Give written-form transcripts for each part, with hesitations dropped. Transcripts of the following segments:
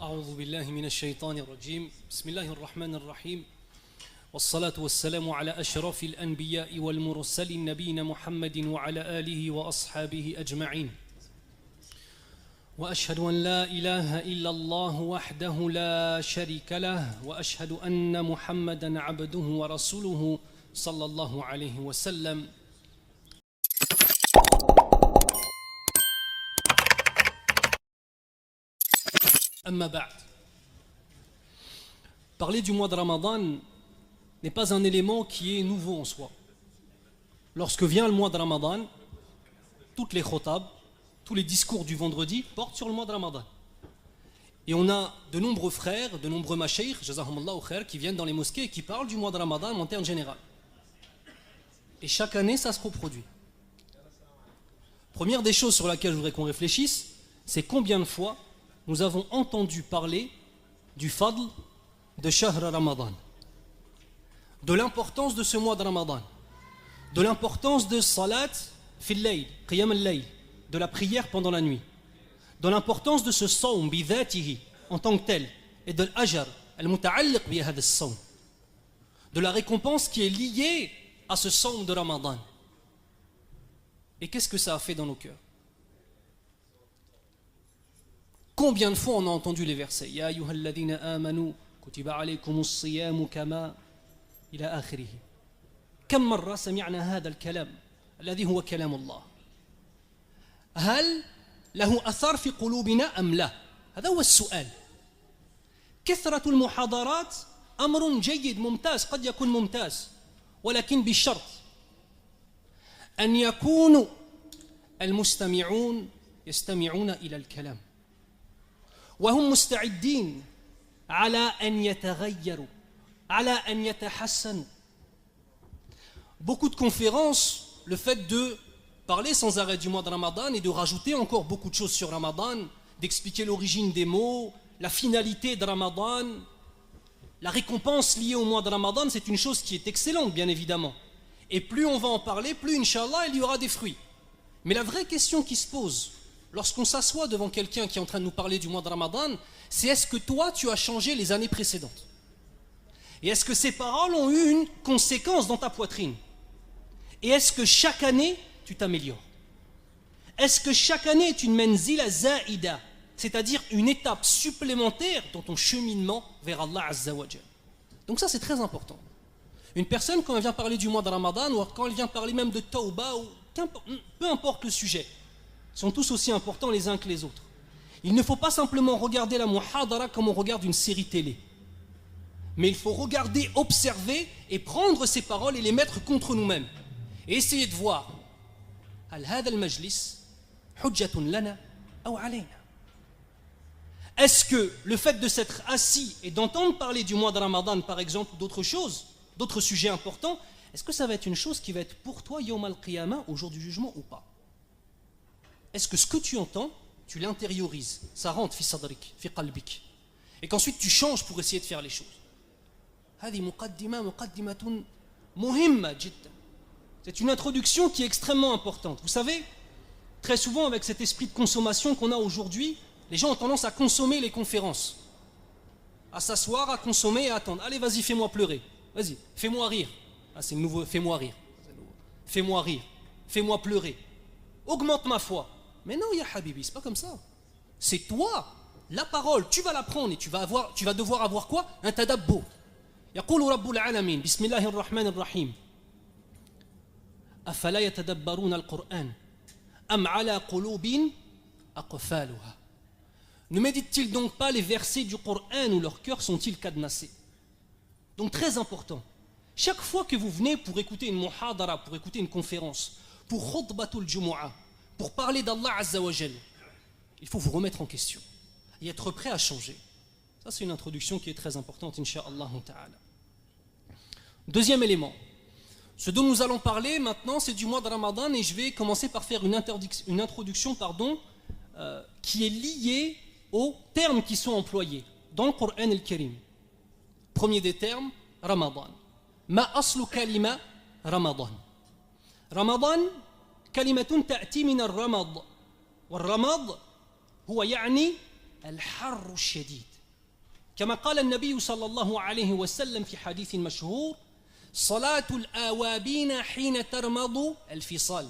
أعوذ بالله من الشيطان الرجيم بسم الله الرحمن الرحيم والصلاة والسلام على أشرف الأنبياء والمرسلين نبينا محمد وعلى آله وأصحابه أجمعين وأشهد أن لا إله إلا الله وحده لا شريك له وأشهد أن محمدا عبده ورسوله صلى الله عليه وسلم. Amma ba'd. Parler du mois de Ramadan n'est pas un élément qui est nouveau en soi. Lorsque vient le mois de Ramadan, toutes les khotab, tous les discours du vendredi portent sur le mois de Ramadan. Et on a de nombreux frères, de nombreux mashaykh, jazahumallahu khair, qui viennent dans les mosquées et qui parlent du mois de Ramadan en termes généraux. Et chaque année, ça se reproduit. Première des choses sur laquelle je voudrais qu'on réfléchisse, c'est combien de fois nous avons entendu parler du fadl de Shahr Ramadan, de l'importance de ce mois de Ramadan, de l'importance de salat fil layl, qiyam al-layl, de la prière pendant la nuit, de l'importance de ce sawm bidhatihi en tant que tel, et de l'ajr al-muta'alliq bi hadha as-sawm, de la récompense qui est liée à ce sawm de Ramadan. Et qu'est-ce que ça a fait dans nos cœurs? Combien de fois on a entendu les versets Ya ayyuhalladhina amanu kutiba alaykumus siyamu kama ila akhirih. كم مرة سمعنا هذا الكلام الذي هو كلام الله؟ هل له أثر في قلوبنا أم لا؟ هذا هو السؤال. كثرة المحاضرات أمر جيد ممتاز، قد يكون ممتاز، ولكن بشرط أن يكون المستمعون يستمعون إلى الكلام وهم مستعدين على أن يتغيروا على أن يتحسنوا. Beaucoup de conférences, le fait de parler sans arrêt du mois de Ramadan et de rajouter encore beaucoup de choses sur Ramadan, d'expliquer l'origine des mots, la finalité de Ramadan, la récompense liée au mois de Ramadan, c'est une chose qui est excellente bien évidemment. Et plus on va en parler, plus Inch'Allah il y aura des fruits. Mais la vraie question qui se pose lorsqu'on s'assoit devant quelqu'un qui est en train de nous parler du mois de Ramadan, c'est est-ce que toi tu as changé les années précédentes? Et est-ce que ces paroles ont eu une conséquence dans ta poitrine? Et est-ce que chaque année tu t'améliores? Est-ce que chaque année est une menzila zaïda, c'est-à-dire une étape supplémentaire dans ton cheminement vers Allah Azza wa Jal? Donc ça c'est très important. Une personne quand elle vient parler du mois de Ramadan ou quand elle vient parler même de Tawbah ou peu importe le sujet, sont tous aussi importants les uns que les autres. Il ne faut pas simplement regarder la muhadara comme on regarde une série télé. Mais il faut regarder, observer et prendre ces paroles et les mettre contre nous-mêmes. Et essayer de voir هل هذا المجلس حجة لنا أو علينا. Est-ce que le fait de s'être assis et d'entendre parler du mois de Ramadan par exemple ou d'autres choses, d'autres sujets importants, est-ce que ça va être une chose qui va être pour toi Yawm al-Qiyamah, au jour du jugement ou pas? Est-ce que ce que tu entends, tu l'intériorises, ça rentre fi sadrik, fi qalbik, et qu'ensuite tu changes pour essayer de faire les choses? C'est une introduction qui est extrêmement importante. Vous savez, très souvent avec cet esprit de consommation qu'on a aujourd'hui, les gens ont tendance à consommer les conférences, à s'asseoir, à consommer et à attendre. Allez, vas-y, fais-moi pleurer, vas-y, fais-moi rire. Ah, c'est le nouveau, fais-moi rire, fais-moi rire, fais-moi pleurer, augmente ma foi. Mais non, ya Habibi, c'est pas comme ça. C'est toi, la parole, tu vas la prendre et tu vas devoir avoir quoi? Un tadabbo. يقول رب العالمين بسم الله الرحمن الرحيم أفلا يتدبرون القرآن أم على قلوب أقفالها. Ne méditent-ils donc pas les versets du Coran où leurs cœurs sont-ils cadenassés? Donc très important. Chaque fois que vous venez pour écouter une muhadara, pour écouter une conférence, pour khutbatul jumu'ah, pour parler d'Allah Azza wa Jal, il faut vous remettre en question et être prêt à changer. Ça c'est une introduction qui est très importante, Inch'Allah ta'ala. Deuxième élément, ce dont nous allons parler maintenant, c'est du mois de Ramadan et je vais commencer par faire une introduction qui est liée aux termes qui sont employés dans le Coran al-Karim. Premier des termes, Ramadan. Ma aslu kalima Ramadan. Ramadan كلمة تأتي من الرمض والرمض هو يعني الحر الشديد. كما قال النبي صلى الله عليه وسلم في حديث مشهور: صلاة الآوابين حين ترمض الفصال.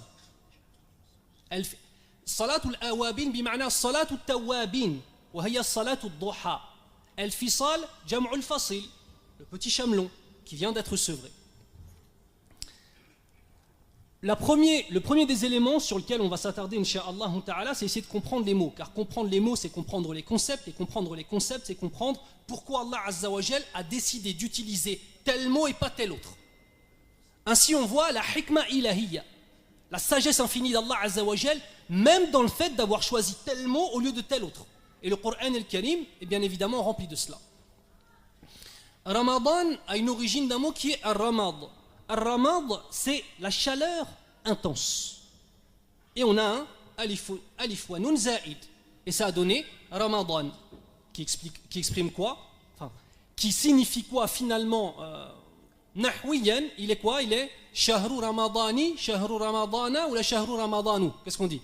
صلاة الآوابين بمعنى صلاة التوابين، وهي صلاة الضحى. الفصال جمع الفصل, le petit chamelon qui vient d'être sevré. Le premier des éléments sur lequel on va s'attarder, incha'Allah ta'ala, c'est essayer de comprendre les mots. Car comprendre les mots, c'est comprendre les concepts. Et comprendre les concepts, c'est comprendre pourquoi Allah Azza wa Jal a décidé d'utiliser tel mot et pas tel autre. Ainsi, on voit la hikmah ilahiyya, la sagesse infinie d'Allah Azza wa Jal, même dans le fait d'avoir choisi tel mot au lieu de tel autre. Et le Coran al-Karim est bien évidemment rempli de cela. Ramadan a une origine d'un mot qui est ar-ramad. Ar-ramad, c'est la chaleur intense. Et on a un alif wa nun zaïd. Et ça a donné Ramadan, qui exprime quoi? Enfin, qui signifie quoi finalement nahwiyan? Il est quoi? Il est shahru ramadani, shahru ramadana ou la shahru ramadanu? Qu'est-ce qu'on dit?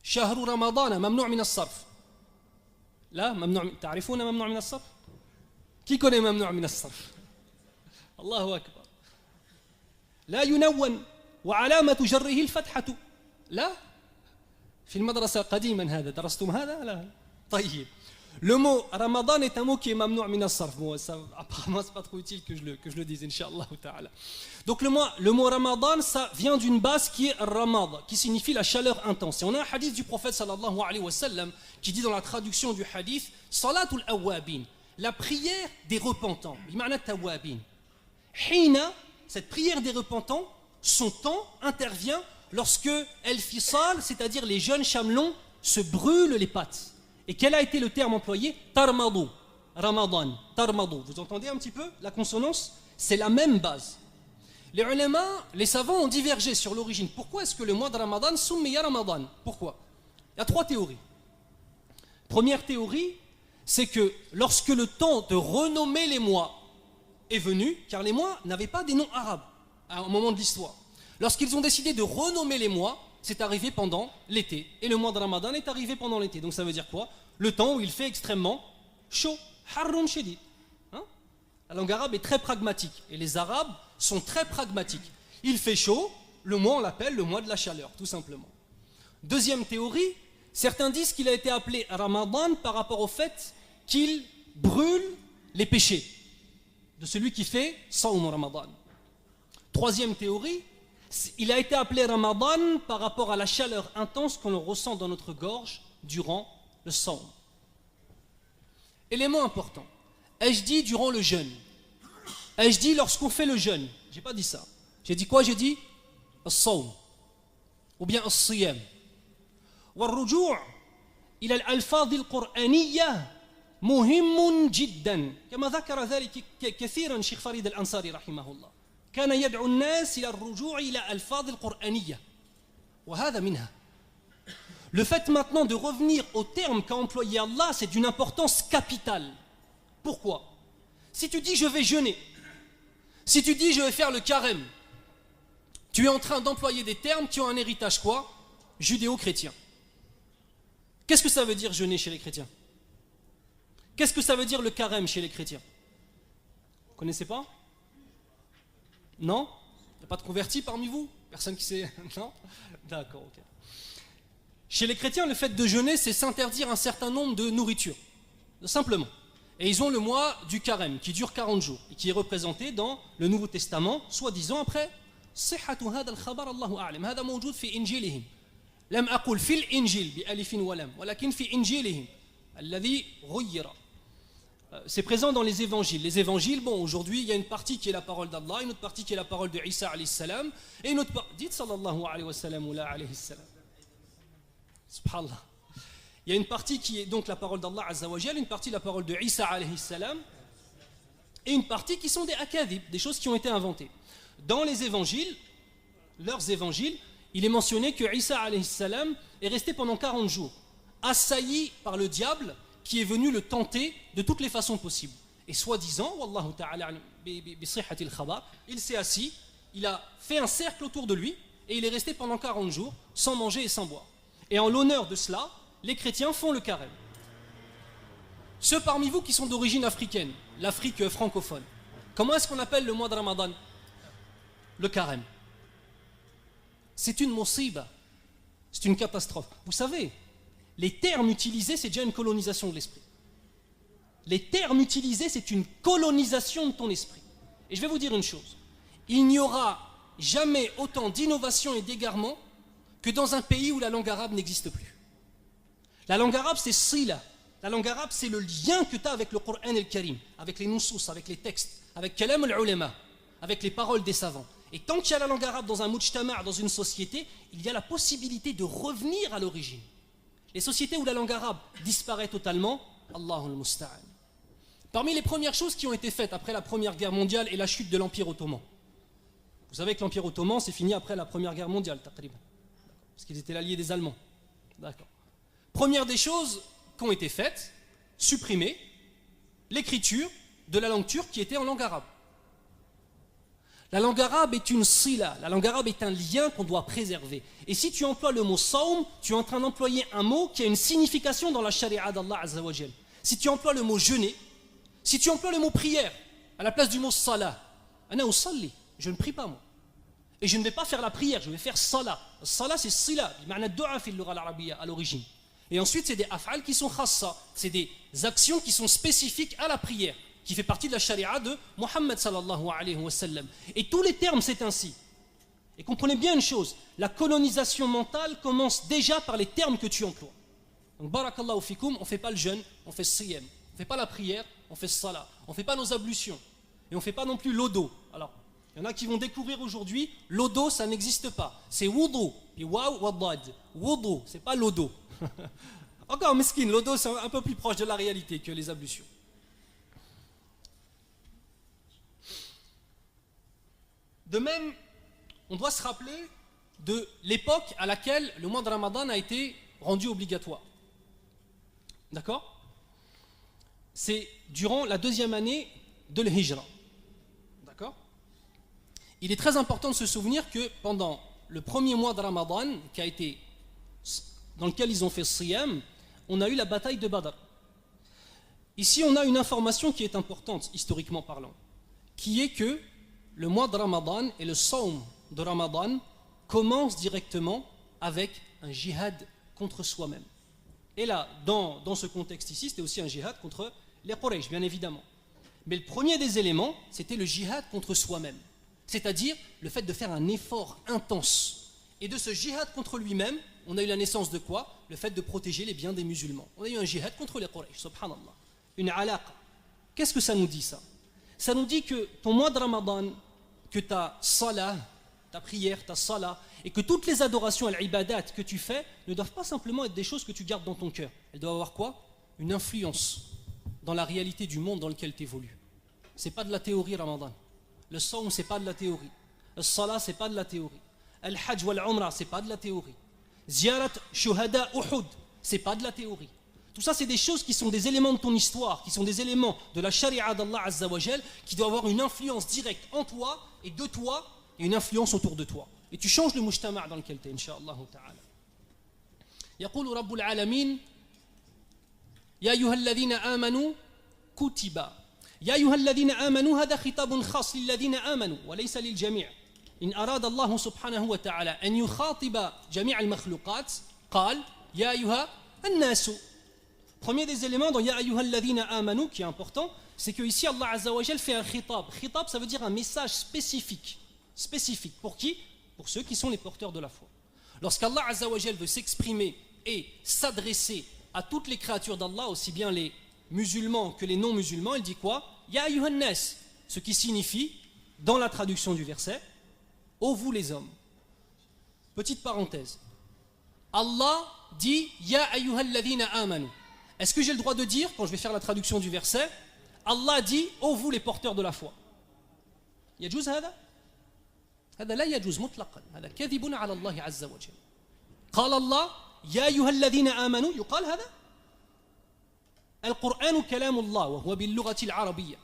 شهر رمضان ممنوع من الصرف. لا ممنوع. تعرفون ممنوع من الصرف؟ Qui connaît ممنوع من الصرف؟ الله أكبر. لا ينون وعلامة جره الفتحة. لا في المدرسة قديما هذا درستم هذا؟ لا. طيب. Le mot Ramadan est un mot qui est mamnou' min as-sarf. Bon, ça, apparemment, c'est pas trop utile que je le dise, Inch'Allah ta'ala. Donc le mot Ramadan, ça vient d'une base qui est Ramad, qui signifie la chaleur intense. Et on a un hadith du prophète sallallahu alayhi wa sallam qui dit dans la traduction du hadith: Salatul awwabin, la prière des repentants. Bima'na tawwabin. Hina, cette prière des repentants, son temps intervient lorsque El Fisal, c'est-à-dire les jeunes chamelons, se brûlent les pattes. Et quel a été le terme employé? Tarmadou, Ramadan, Tarmadou. Vous entendez un petit peu la consonance? C'est la même base. Les ulama, les savants ont divergé sur l'origine. Pourquoi est-ce que le mois de Ramadan summiya Ramadan? Pourquoi? Il y a trois théories. Première théorie, c'est que lorsque le temps de renommer les mois est venu, car les mois n'avaient pas des noms arabes à un moment de l'histoire, lorsqu'ils ont décidé de renommer les mois, c'est arrivé pendant l'été. Et le mois de Ramadan est arrivé pendant l'été. Donc ça veut dire quoi? Le temps où il fait extrêmement chaud. Harrun shadid. La langue arabe est très pragmatique. Et les Arabes sont très pragmatiques. Il fait chaud, le mois on l'appelle le mois de la chaleur, tout simplement. Deuxième théorie, certains disent qu'il a été appelé Ramadan par rapport au fait qu'il brûle les péchés de celui qui fait Sawm Ramadan. Troisième théorie, il a été appelé Ramadan par rapport à la chaleur intense que l'on ressent dans notre gorge durant le Sawm. Élément important, ai-je dit durant le jeûne? Ai-je dit lorsqu'on fait le jeûne? J'ai pas dit ça. J'ai dit quoi? J'ai dit As-Sawm ou bien As-Siyam. والرجوع إلى الألفاظ القرآنية مهم جدا كما ذكر ذلك كثيرا شيخ فريد الأنصاري رحمه الله. كان يدعو الناس إلى الرجوع إلى ألفاظ القرآنية وهذا منها. Le fait maintenant de revenir au terme qu'a employé Allah, c'est d'une importance capitale. Pourquoi? Si tu dis je vais jeûner, si tu dis je vais faire le carême, tu es en train d'employer des termes qui ont un héritage quoi? Judéo-chrétien. Qu'est-ce que ça veut dire jeûner chez les chrétiens? Qu'est-ce que ça veut dire le carême chez les chrétiens? Vous ne connaissez pas? Non? Il n'y a pas de convertis parmi vous? Personne qui sait? Non? D'accord, ok. Chez les chrétiens, le fait de jeûner, c'est s'interdire un certain nombre de nourritures. Simplement. Et ils ont le mois du carême, qui dure 40 jours, et qui est représenté dans le Nouveau Testament, soi-disant après. صحة هذا الخبر الله أعلم هذا موجود في إنجيلهم لم أقل في الإنجيل بألف ولم ولكن في إنجيلهم الذي غير. C'est présent dans les évangiles. Les évangiles, bon, aujourd'hui, il y a une partie qui est la parole d'Allah, une autre partie qui est la parole de Isa alayhi salam, et une autre partie. Dites sallallahu alayhi wa sallam ou la alayhi salam. Subhanallah. Il y a une partie qui est donc la parole d'Allah azza wa jal, une partie la parole de Isa alayhi salam, et une partie qui sont des akadib, des choses qui ont été inventées. Dans les évangiles, leurs évangiles, il est mentionné que Isa alayhi salam est resté pendant 40 jours, assailli par le diable, qui est venu le tenter de toutes les façons possibles. Et soi-disant, wallahu ta'ala bi sihhatil khabar, il s'est assis, il a fait un cercle autour de lui, et il est resté pendant 40 jours sans manger et sans boire. Et en l'honneur de cela, les chrétiens font le carême. Ceux parmi vous qui sont d'origine africaine, l'Afrique francophone, comment est-ce qu'on appelle le mois de Ramadan? Le carême. C'est une musiba, c'est une catastrophe. Vous savez, les termes utilisés, c'est déjà une colonisation de l'esprit. Les termes utilisés, c'est une colonisation de ton esprit. Et je vais vous dire une chose, il n'y aura jamais autant d'innovation et d'égarement que dans un pays où la langue arabe n'existe plus. La langue arabe, c'est sila. La langue arabe, c'est le lien que tu as avec le Coran et le Karim, avec les nusus, avec les textes, avec kalam al-ulama, avec les paroles des savants. Et tant qu'il y a la langue arabe dans un mujtama', dans une société, il y a la possibilité de revenir à l'origine. Les sociétés où la langue arabe disparaît totalement, Allahul Musta'an. Parmi les premières choses qui ont été faites après la Première Guerre mondiale et la chute de l'Empire ottoman. Vous savez que l'Empire ottoman s'est fini après la Première Guerre mondiale, taqriban, parce qu'ils étaient l'allié des Allemands. D'accord. Première des choses qui ont été faites, supprimer l'écriture de la langue turque qui était en langue arabe. La langue arabe est une sila, la langue arabe est un lien qu'on doit préserver. Et si tu emploies le mot saum, tu es en train d'employer un mot qui a une signification dans la charia d'Allah Azza wa Jal. Si tu emploies le mot jeûner, si tu emploies le mot prière à la place du mot salah, ana usalli, je ne prie pas moi. Et je ne vais pas faire la prière, je vais faire salah. Salah c'est sila, bima'na du'a fi al-lugha al-arabiyya à l'origine. Et ensuite c'est des af'al qui sont khassa, c'est des actions qui sont spécifiques à la prière, qui fait partie de la charia de Muhammad sallallahu alayhi wa sallam. Et tous les termes c'est ainsi. Et comprenez bien une chose, la colonisation mentale commence déjà par les termes que tu emploies. Donc barakallahu fikoum, on ne fait pas le jeûne, on fait siyam. On ne fait pas la prière, on fait salat. On ne fait pas nos ablutions. Et on ne fait pas non plus l'odo. Alors, il y en a qui vont découvrir aujourd'hui, l'odo ça n'existe pas. C'est wudu, puis waw wadad. Wudu, c'est pas l'odo. Encore mesquine, l'odo c'est un peu plus proche de la réalité que les ablutions. De même, on doit se rappeler de l'époque à laquelle le mois de Ramadan a été rendu obligatoire. D'accord? C'est durant la 2e année de l'Hijra. D'accord? Il est très important de se souvenir que pendant le premier mois de Ramadan, dans lequel ils ont fait Siyam, on a eu la bataille de Badr. Ici, on a une information qui est importante, historiquement parlant, qui est que le mois de Ramadan et le Sawm de Ramadan commencent directement avec un jihad contre soi-même. Et là, dans ce contexte ici, c'était aussi un jihad contre les Quraysh, bien évidemment. Mais le premier des éléments, c'était le jihad contre soi-même. C'est-à-dire le fait de faire un effort intense. Et de ce jihad contre lui-même, on a eu la naissance de quoi? Le fait de protéger les biens des musulmans. On a eu un jihad contre les Quraysh, subhanallah. Une alaqa. Qu'est-ce que ça nous dit ça? Ça nous dit que ton mois de Ramadan, que ta salah, ta prière, ta salah, et que toutes les adorations et l'ibadat que tu fais ne doivent pas simplement être des choses que tu gardes dans ton cœur. Elles doivent avoir quoi? Une influence dans la réalité du monde dans lequel tu évolues. Ce n'est pas de la théorie Ramadan. Le Sawm, ce n'est pas de la théorie. Le Salah, ce n'est pas de la théorie. Le Hajj wal Umrah, ce n'est pas de la théorie. Ziyarat Shuhada Uhud, ce n'est pas de la théorie. Tout ça, c'est des choses qui sont des éléments de ton histoire, qui sont des éléments de la charia d'Allah Azza wa Jal, qui doivent avoir une influence directe en toi et de toi, et une influence autour de toi. Et tu changes le mujtama' dans lequel tu es, Inch'Allah ta'ala. يقول رب العالمين يا أيها الذين آمنوا كتب يا أيها الذين آمنوا هذا خطاب خاص للذين آمنوا وليس للجميع إن أراد الله سبحانه وتعالى أن يخاطب جميع المخلوقات قال يا أيها الناس. Premier des éléments dans Ya ayyuhal ladhina amanu qui est important, c'est que ici Allah Azza wa Jal fait un khitab. Khitab, ça veut dire un message spécifique. Spécifique. Pour qui? Pour ceux qui sont les porteurs de la foi. Lorsqu'Allah Azza wa Jal veut s'exprimer et s'adresser à toutes les créatures d'Allah, aussi bien les musulmans que les non-musulmans, il dit quoi? Ya ayyuhan nas, ce qui signifie, dans la traduction du verset, ô vous les hommes. Petite parenthèse. Allah dit Ya ayyuhal ladhina amanu. Est-ce que j'ai le droit de dire, quand je vais faire la traduction du verset, Allah dit ô vous les porteurs de la foi? يجوز هذا؟ هذا لا يجوز مطلقا. هذا كذب على الله عز وجل. قال الله يا أيها الذين آمنوا يقال هذا؟ القرآن كلام الله وهو باللغة العربية.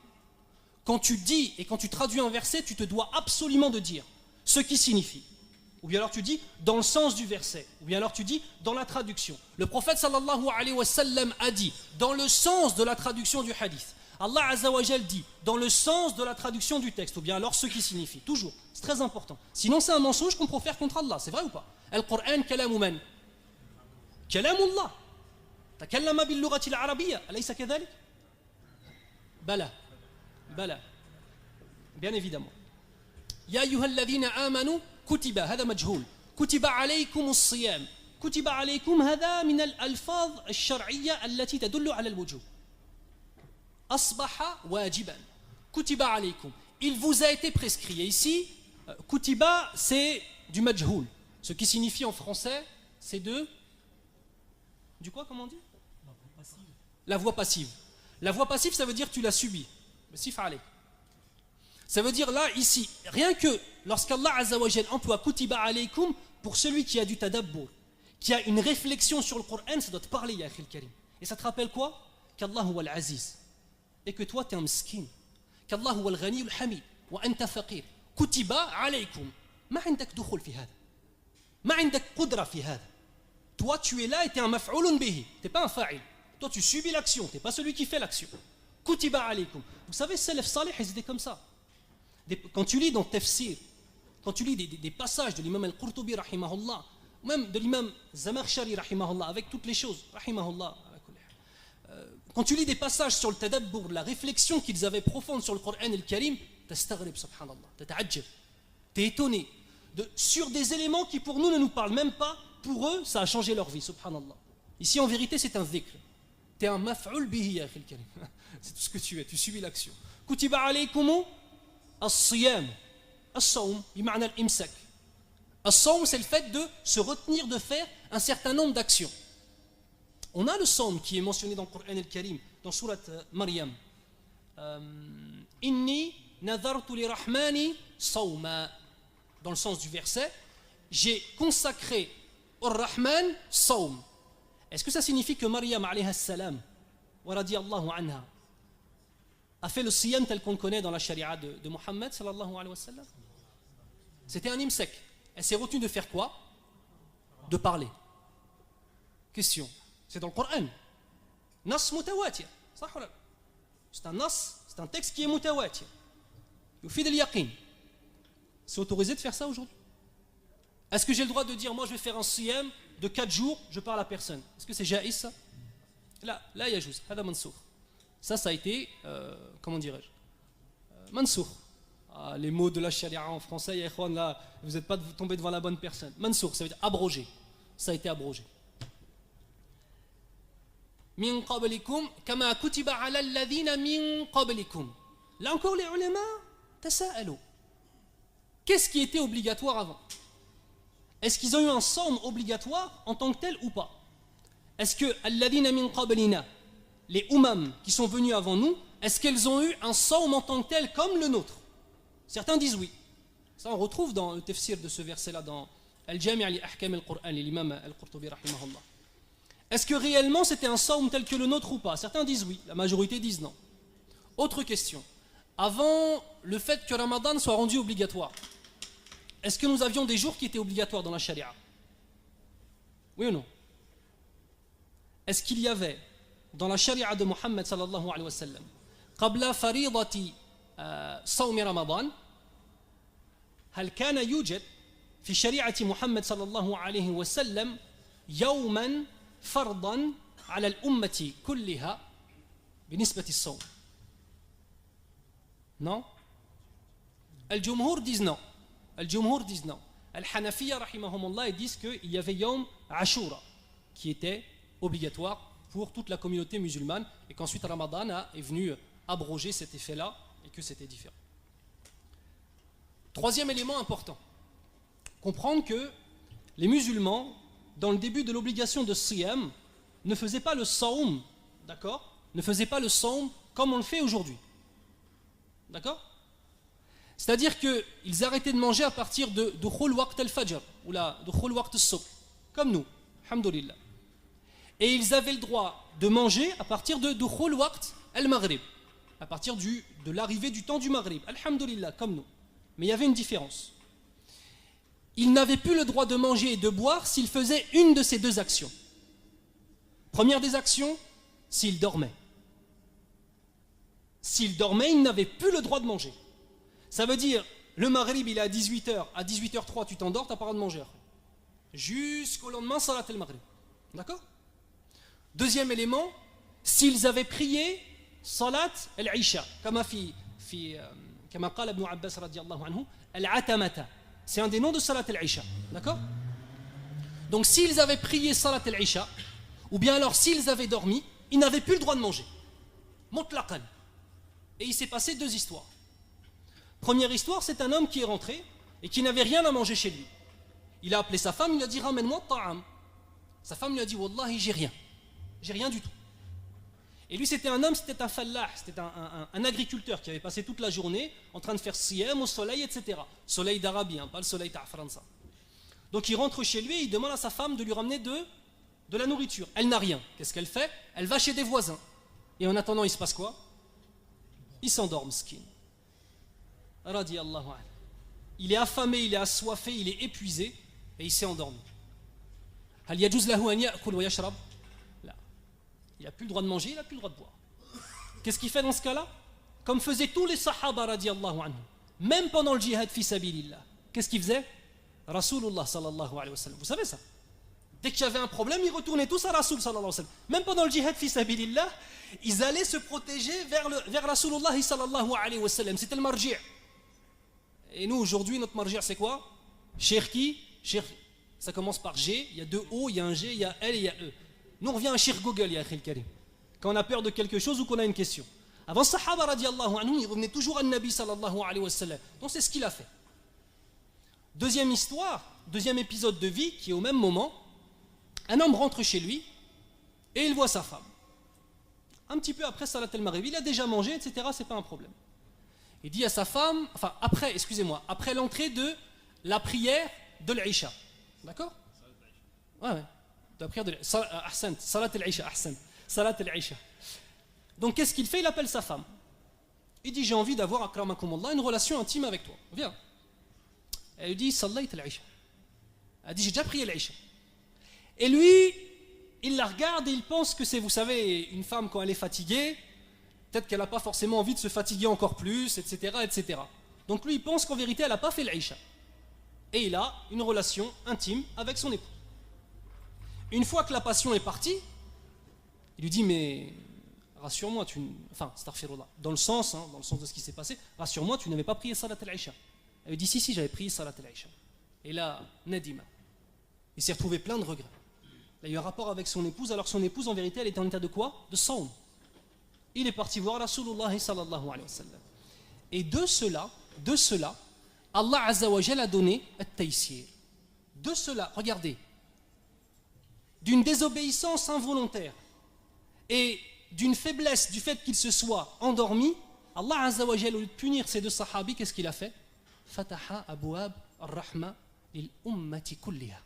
Quand tu dis et quand tu traduis un verset, tu te dois absolument de dire ce qui signifie. Ou bien alors tu dis dans le sens du verset. Ou bien alors tu dis dans la traduction. Le prophète sallallahu alayhi wa sallam a dit dans le sens de la traduction du hadith. Allah Azza wa Jal dit dans le sens de la traduction du texte. Ou bien alors ce qui signifie. Toujours. C'est très important. Sinon c'est un mensonge qu'on profère contre Allah. C'est vrai ou pas? Al-Qur'an kalamu man? Kalamu Allah. Takallama bil lughati al-arabiyya. Alaysa kadhalik? Bala. Bala. Bien évidemment. Ya ayyuhalladhina amanu كتب هذا مجهول كتب عليكم الصيام كتب عليكم هذا من الألفاظ الشرعية التي تدل على الوجوب أصبح واجبا كتب عليكم il vous a été prescrit et ici kutiba c'est du majhoul ce qui signifie en français c'est du quoi comment on dit la voix passive ça veut dire tu l'as subi sif alayk. Ça veut dire là, ici, rien que lorsqu'Allah Azza wa Jal emploie kutiba alaykum pour celui qui a du tadabbur, qui a une réflexion sur le Coran, ça doit te parler, ya akhil karim. Et ça te rappelle quoi? Qu'Allah huwa al-aziz. Et que toi, tu es un miskin. Qu'Allah huwa al-ghani al-hamid. Wa anta faqir. Kutiba alaykum. Ma indak dukhul fi hada. Ma indak qudra fi hada. Toi, tu es là et tu es un maf'oulun bihi. Tu n'es pas un fa'il. Toi, tu subis l'action. Tu n'es pas celui qui fait l'action. Kutiba alaykum. Vous savez, Salaf Salih, ils étaient comme ça. Quand tu lis dans Tafsir, quand tu lis des passages de l'imam Al-Qurtubi, rahimahullah, ou même de l'imam Zamakhshari, rahimahullah, avec toutes les choses, rahimahullah, quand tu lis des passages sur le tadabbur, la réflexion qu'ils avaient profonde sur le Coran et le Karim, t'astaghrib, subhanallah, t'ata'ajjab, t'es étonné, sur des éléments qui pour nous ne nous parlent même pas, pour eux, ça a changé leur vie, subhanallah. Ici, en vérité, c'est un dhikr. T'es un maf'ul bihi, ya akhil karim. C'est tout ce que tu es, tu subis l'action. Kutiba alaykumu الصيام الصوم بمعنى الإمساك الصوم c'est le fait de se retenir de faire un certain nombre d'actions. On a le صوم qui est mentionné dans le Coran al-Karim dans sourate Maryam inni nadhartu lirahmani sawma dans le sens du verset j'ai consacré au Rahman sawm. Est-ce que ça signifie que Maryam alayha salam wa radiyallahu anha a fait le siyam tel qu'on le connaît dans la charia de Muhammad sallallahu alayhi wa sallam? C'était un imsak. Elle s'est retenue de faire quoi? De parler. Question. C'est dans le Coran. Nas mutawatir. C'est un nas, c'est un texte qui est mutawatir. Yufid al-yaqin. C'est autorisé de faire ça aujourd'hui? Est-ce que j'ai le droit de dire moi je vais faire un siyam de 4 jours, je parle à personne? Est-ce que c'est jaïs ça? Là yajouz. Hada mansour. Ça a été, comment dirais-je, mansour. Les mots de la charia en français, ya ikhwan, là, vous n'êtes pas tombé devant la bonne personne. Mansour, ça veut dire abrogé. Ça a été abrogé. Min qablikum, kama kutiba ala alladhina min qablikum. Là encore, les ulama, tasa'alu. Qu'est-ce qui était obligatoire avant? Est-ce qu'ils ont eu un sawm obligatoire en tant que tel ou pas? Est-ce que alladhina min qablina, les umam qui sont venus avant nous, est-ce qu'elles ont eu un sawm en tant que tel comme le nôtre? Certains disent oui. Ça on retrouve dans le tafsir de ce verset-là dans Al-Jami' li Ahkam al-Qur'an, l'imam Al-Qurtubi rahimahullah. Est-ce que réellement c'était un sawm tel que le nôtre ou pas? Certains disent oui, la majorité disent non. Autre question. Avant le fait que Ramadan soit rendu obligatoire, est-ce que nous avions des jours qui étaient obligatoires dans la charia? Oui ou non? Est-ce qu'il y avait dans la charia de Muhammad sallallahu alayhi wa sallam قبل فريضة صوم رمضان هل كان يوجد في شريعة محمد صلى الله عليه وسلم يوما فرضا على الأمة كلها بنسبة الصوم؟ Non. الجمهور disent non. الجمهور disent non. Al-Hanafiya rahimahumullah ils disent qu'il y avait Yom Ashura qui était obligatoire pour toute la communauté musulmane et qu'ensuite Ramadan est venu abroger cet effet-là et que c'était différent. Troisième élément important, comprendre que les musulmans, dans le début de l'obligation de Siyam, ne faisaient pas le Sawm, d'accord? Ne faisaient pas le Sawm comme on le fait aujourd'hui. D'accord? C'est-à-dire qu'ils arrêtaient de manger à partir de Dukhul Waqt al-Fajr ou la Dukhul Waqt al-Subh, comme nous, alhamdoulilah. Et ils avaient le droit de manger à partir de Dukhul Waqt al-Maghrib, à partir de l'arrivée du temps du Maghrib, alhamdoulilah, comme nous. Mais il y avait une différence. il n'avait plus le droit de manger et de boire s'il faisait une de ces deux actions. Première des actions, s'il dormait. S'il dormait, il n'avait plus le droit de manger. Ça veut dire, le maghrib il est à 18h, à 18h03 tu t'endors, tu n'as pas le droit de manger. Jusqu'au lendemain, salat al-maghrib. D'accord? Deuxième élément, s'ils avaient prié salat al-isha, كما قال ابن عباس رضي الله عنه العتمة. C'est un des noms de salat al-isha. D'accord? Donc s'ils avaient prié salat al-isha, ou bien alors s'ils avaient dormi, ils n'avaient plus le droit de manger. Mutlaqan. Et il s'est passé deux histoires. Première histoire, c'est un homme qui est rentré et qui n'avait rien à manger chez lui. Il a appelé sa femme, il lui a dit ramène-moi ta'am. Sa femme lui a dit wallahi j'ai rien du tout. Et lui c'était un homme, c'était un fallah, c'était un agriculteur qui avait passé toute la journée en train de faire siyam au soleil, etc. Soleil d'Arabie, pas le soleil ta'afransa. Donc il rentre chez lui et il demande à sa femme de lui ramener de la nourriture. Elle n'a rien. Qu'est-ce qu'elle fait? Elle va chez des voisins. Et en attendant, il se passe quoi? Il s'endort, miskin. Radiyallahu anhu. Il est affamé, il est assoiffé, il est épuisé et il s'est endormi. Hal yajuz lahu an ya'kul wa yashrab? Là. Il n'a plus le droit de manger, il n'a plus le droit de boire. Qu'est-ce qu'il fait dans ce cas-là? Comme faisaient tous les sahaba radiyallahu anhu, même pendant le djihad fi sabilillah. Qu'est-ce qu'il faisait? Rasulullah sallallahu alayhi wa sallam. Vous savez ça? Dès qu'il y avait un problème, ils retournaient tous à Rasul sallallahu alayhi wa sallam. Même pendant le djihad fi sabilillah, ils allaient se protéger vers Rasulullah sallallahu alayhi wa sallam. C'était le marji'. Et nous aujourd'hui, notre marji' c'est quoi? Shirki, ça commence par G, il y a deux O, il y a un G, il y a L et il y a E. Nous on revient à Shir Google, ya akhil karim. Quand on a peur de quelque chose ou qu'on a une question. Avant Sahaba radiallahu anhu, ils revenaient toujours à Nabi sallallahu alayhi wa sallam. Donc c'est ce qu'il a fait. Deuxième histoire, deuxième épisode de vie qui est au même moment. Un homme rentre chez lui et il voit sa femme. Un petit peu après Salat al-Maghrib, il a déjà mangé, etc. C'est pas un problème. Il dit à sa femme, enfin après, excusez-moi, après l'entrée de la prière de l'Isha. D'accord? Ouais. De la prière de l'Isha. Salat al-Isha, ahsan. Salat al-Isha. Donc qu'est-ce qu'il fait? Il appelle sa femme. Il dit j'ai envie d'avoir, akramakumullah, une relation intime avec toi. Viens. Elle lui dit Sallayt al-Isha. Elle dit j'ai déjà prié l'Isha. Et lui, il la regarde et il pense que c'est, vous savez, une femme quand elle est fatiguée, peut-être qu'elle n'a pas forcément envie de se fatiguer encore plus, etc., etc. Donc lui, il pense qu'en vérité, elle n'a pas fait l'Aïcha. Et il a une relation intime avec son époux. Une fois que la passion est partie, il lui dit, mais rassure-moi, enfin, astaghfirullah, dans le sens de ce qui s'est passé, rassure-moi, tu n'avais pas prié Salat al-Aïcha. Elle lui dit, si, j'avais prié Salat al-Aïcha. Et là, Nadima, il s'est retrouvé plein de regrets. Il a eu un rapport avec son épouse, alors que son épouse, en vérité, elle était en état de quoi? De saum. Il est parti voir Rasulullah sallallahu alayhi wa sallam. Et de cela, Allah Azza wa Jal a donné at-taysir. De cela, regardez, d'une désobéissance involontaire et d'une faiblesse du fait qu'il se soit endormi, Allah Azza wa Jal, au lieu de punir ces deux sahabis, qu'est-ce qu'il a fait? Fataha abouab ar-rahma lil ummati kulliha.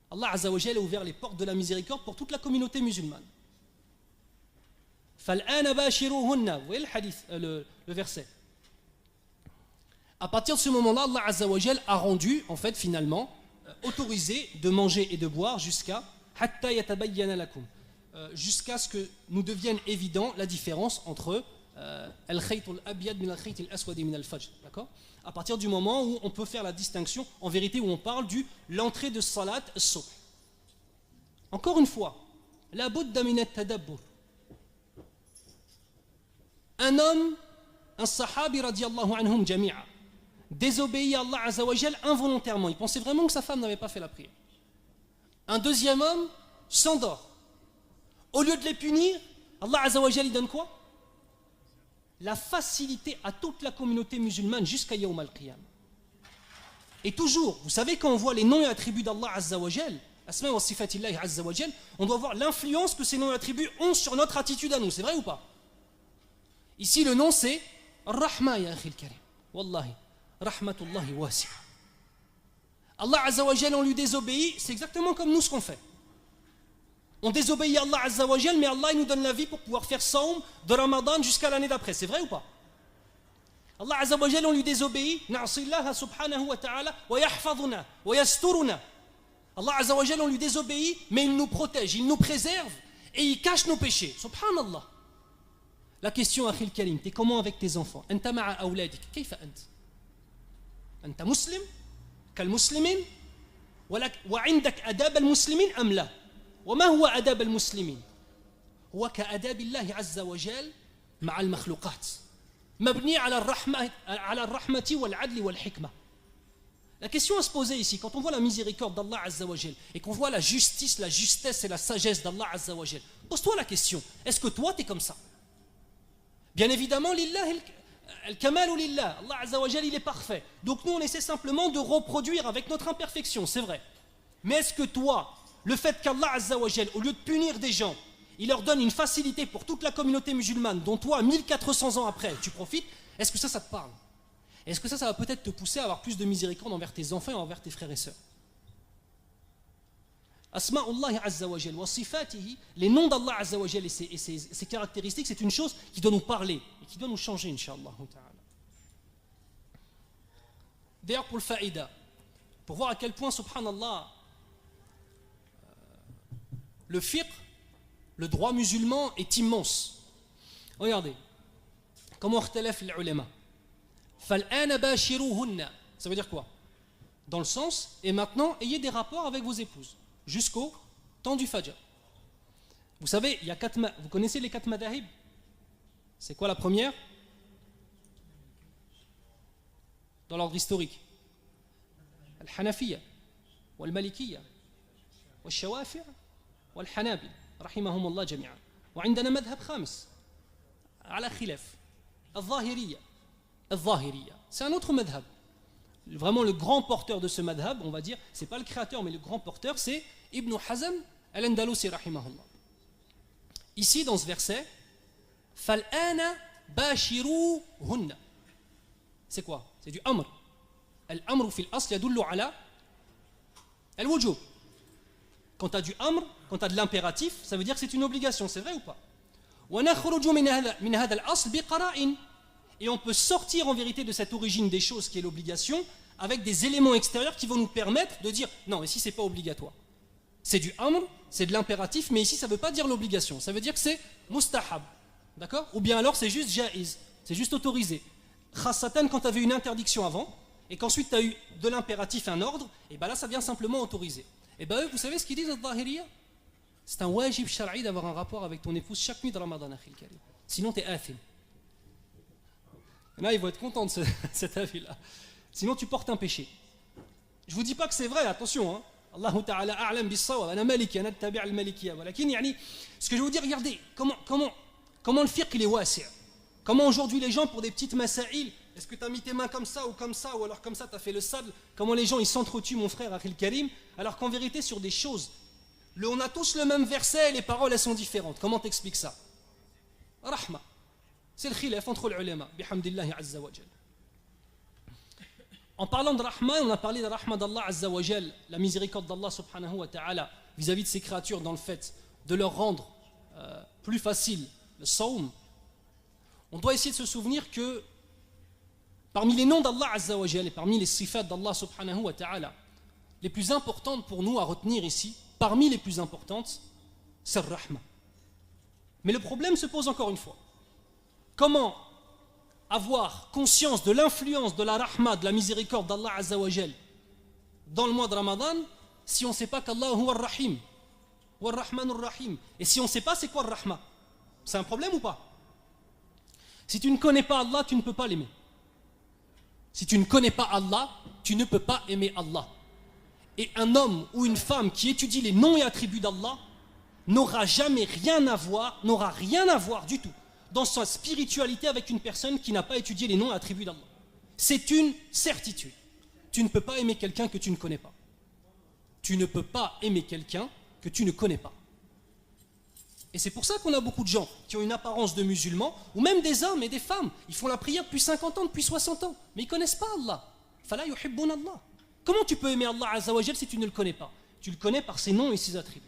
Allah Azza wa Jal a ouvert les portes de la miséricorde pour toute la communauté musulmane. فَالْآنَ بَاشِرُوهُنَّ. Vous voyez le hadith, le verset. À partir de ce moment-là, Allah Azza wa Jal a rendu, en fait, finalement, autorisé de manger et de boire jusqu'à حَتَّى يَتَبَيَّنَ لَكُمْ, jusqu'à ce que nous devienne évident la différence entre al-khayt al-abyad min al-khayt al-aswad min al-fajr. D'accord? À partir du moment où on peut faire la distinction, en vérité, où on parle de l'entrée de salat as-subh. Encore une fois, la budda min at-tadabbur. Un homme, un sahabi radiallahu anhum jami'a, désobéit à Allah Azza wa Jal involontairement. Il pensait vraiment que sa femme n'avait pas fait la prière. Un deuxième homme s'endort. Au lieu de les punir, Allah Azza wa Jal il donne quoi? La facilité à toute la communauté musulmane jusqu'à Yawm al-Qiyam. Et toujours, vous savez, quand on voit les noms et attributs d'Allah Azza wa Jal, Asma wa sifatillahi Azza wa Jal, on doit voir l'influence que ces noms et attributs ont sur notre attitude à nous. C'est vrai ou pas? Ici, le nom c'est Rahma ya akhil karim. Wallahi, Rahmatullahi wasi'a. Allah Azza wa Jal, on lui désobéit, c'est exactement comme nous ce qu'on fait. On désobéit à Allah Azza wa Jal, mais Allah il nous donne la vie pour pouvoir faire saum de Ramadan jusqu'à l'année d'après. C'est vrai ou pas? Allah Azza wa Jalla, on lui désobéit. Na'asillaha subhanahu wa ta'ala wa yahfaduna wa yasturuna. Allah Azza wa Jalla, on lui désobéit, mais il nous protège, il nous préserve et il cache nos péchés. Subhanallah. La question, Akhil Karim, t'es comment avec tes enfants? Anta ma'a awladik, kayfa ant? Anta muslim? Kal muslimin? وعندك أداب المسلمين أم لا؟ وما هو أداب المسلمين؟ هو كأداب الله عز وجل مع المخلوقات مبني على الرحمة والعدل والحكمة. La question à se poser ici, quand on voit la miséricorde d'Allah Azza wa Jal et qu'on voit la justice, la justesse et la sagesse d'Allah Azza wa Jal, pose-toi la question, est-ce que toi t'es comme ça? Bien évidemment, lillah al-kamalu lillah, Allah Azza wa Jal il est parfait. Donc nous on essaie simplement de reproduire avec notre imperfection, c'est vrai. Mais est-ce que toi, le fait qu'Allah Azza wa Jal, au lieu de punir des gens, il leur donne une facilité pour toute la communauté musulmane, dont toi, 1400 ans après, tu profites, est-ce que ça te parle? Est-ce que ça va peut-être te pousser à avoir plus de miséricorde envers tes enfants et envers tes frères et sœurs? Asma'ullah Azza wa Jal wa sifatihi, les noms d'Allah Azza wa Jal et ses caractéristiques, c'est une chose qui doit nous parler et qui doit nous changer, Inch'Allah ta'ala. D'ailleurs, pour le faïda, pour voir à quel point, subhanallah, le fiqh, le droit musulman est immense. Regardez, comment اختلف les ulama. فالآن باشروهن, ça veut dire quoi? Dans le sens, et maintenant, ayez des rapports avec vos épouses, jusqu'au temps du fajr. Vous savez, il y a vous connaissez les 4 madahib? C'est quoi la première? Dans l'ordre historique. Al-Hanafiya, wal-Malikiyya, wal-Shawafi' wal-Hanabil, رحمهم الله جميعا. وعندنا مذهب خامس على خلاف الظاهرية. الظاهرية, c'est un autre madhab. Vraiment le grand porteur de ce madhab, on va dire, c'est pas le créateur mais le grand porteur, c'est Ibn Hazm al-Andalusi rahimahullah. Ici dans ce verset, فَالْآنَ بَاشِرُوهُنَّ, c'est quoi? C'est du amr. Al-amr fi al-asl yadullu ala al-wujub. Quand tu as du amr, quand tu as de l'impératif, ça veut dire que c'est une obligation, c'est vrai ou pas? وَنَخْرُجُ مِنْ هَذَا الْأَصْلِ بِقَرَائِنٍ. Et on peut sortir en vérité de cette origine des choses qui est l'obligation avec des éléments extérieurs qui vont nous permettre de dire non, ici c'est pas obligatoire. C'est du amr, c'est de l'impératif, mais ici ça ne veut pas dire l'obligation, ça veut dire que c'est mustahab. D'accord? Ou bien alors c'est juste jaïz, c'est juste autorisé. Khassatan quand tu avais une interdiction avant et qu'ensuite tu as eu de l'impératif un ordre, et bien là ça vient simplement autoriser. Et bien eux, vous savez ce qu'ils disent al-Zahiriyya? C'est un wajib shar'i d'avoir un rapport avec ton épouse chaque nuit de Ramadan, akhil karim. Sinon tu es athim. Là, ils vont être contents de cet avis-là. Sinon, tu portes un péché. Je ne vous dis pas que c'est vrai, attention. Hein. Allahu ta'ala a'lam bis-sawab. Ana maliki, ana tabi' al-malikiyya. Walakin, yani, ce que je veux vous dire, regardez, comment le fiqh il est wasi'. Comment aujourd'hui les gens, pour des petites masaïl, est-ce que tu as mis tes mains comme ça, ou alors comme ça, tu as fait le sadl? Comment les gens, ils s'entretuent, mon frère, Akhil Karim, alors qu'en vérité, sur des choses, on a tous le même verset et les paroles, elles sont différentes. Comment t'expliques ça? Rahma. C'est le khilaf entre les ulama, bihamdillahi azza wa jal. En parlant de rahma, on a parlé de rahma d'Allah azza wa jal, la miséricorde d'Allah subhanahu wa ta'ala vis-à-vis de ses créatures dans le fait de leur rendre plus facile le sawm. On doit essayer de se souvenir que parmi les noms d'Allah azza wa jal et parmi les sifat d'Allah subhanahu wa ta'ala, les plus importantes pour nous à retenir ici, parmi les plus importantes, c'est le rahma. Mais le problème se pose encore une fois. Comment avoir conscience de l'influence de la rahma, de la miséricorde d'Allah Azza wa Jal dans le mois de Ramadan si on ne sait pas qu'Allah huwa ar-Rahim, huwa ar-Rahman ar-Rahim? Et si on ne sait pas c'est quoi le rahma, c'est un problème ou pas? Si tu ne connais pas Allah, tu ne peux pas l'aimer. Si tu ne connais pas Allah, tu ne peux pas aimer Allah. Et un homme ou une femme qui étudie les noms et attributs d'Allah n'aura jamais rien à voir, n'aura rien à voir du tout dans sa spiritualité avec une personne qui n'a pas étudié les noms et attributs d'Allah. C'est une certitude. Tu ne peux pas aimer quelqu'un que tu ne connais pas. Tu ne peux pas aimer quelqu'un que tu ne connais pas. Et c'est pour ça qu'on a beaucoup de gens qui ont une apparence de musulmans, ou même des hommes et des femmes. Ils font la prière depuis 50 ans, depuis 60 ans, mais ils ne connaissent pas Allah. Fala yuhibbun Allah. Comment tu peux aimer Allah Azza wa Jal si tu ne le connais pas? Tu le connais par ses noms et ses attributs.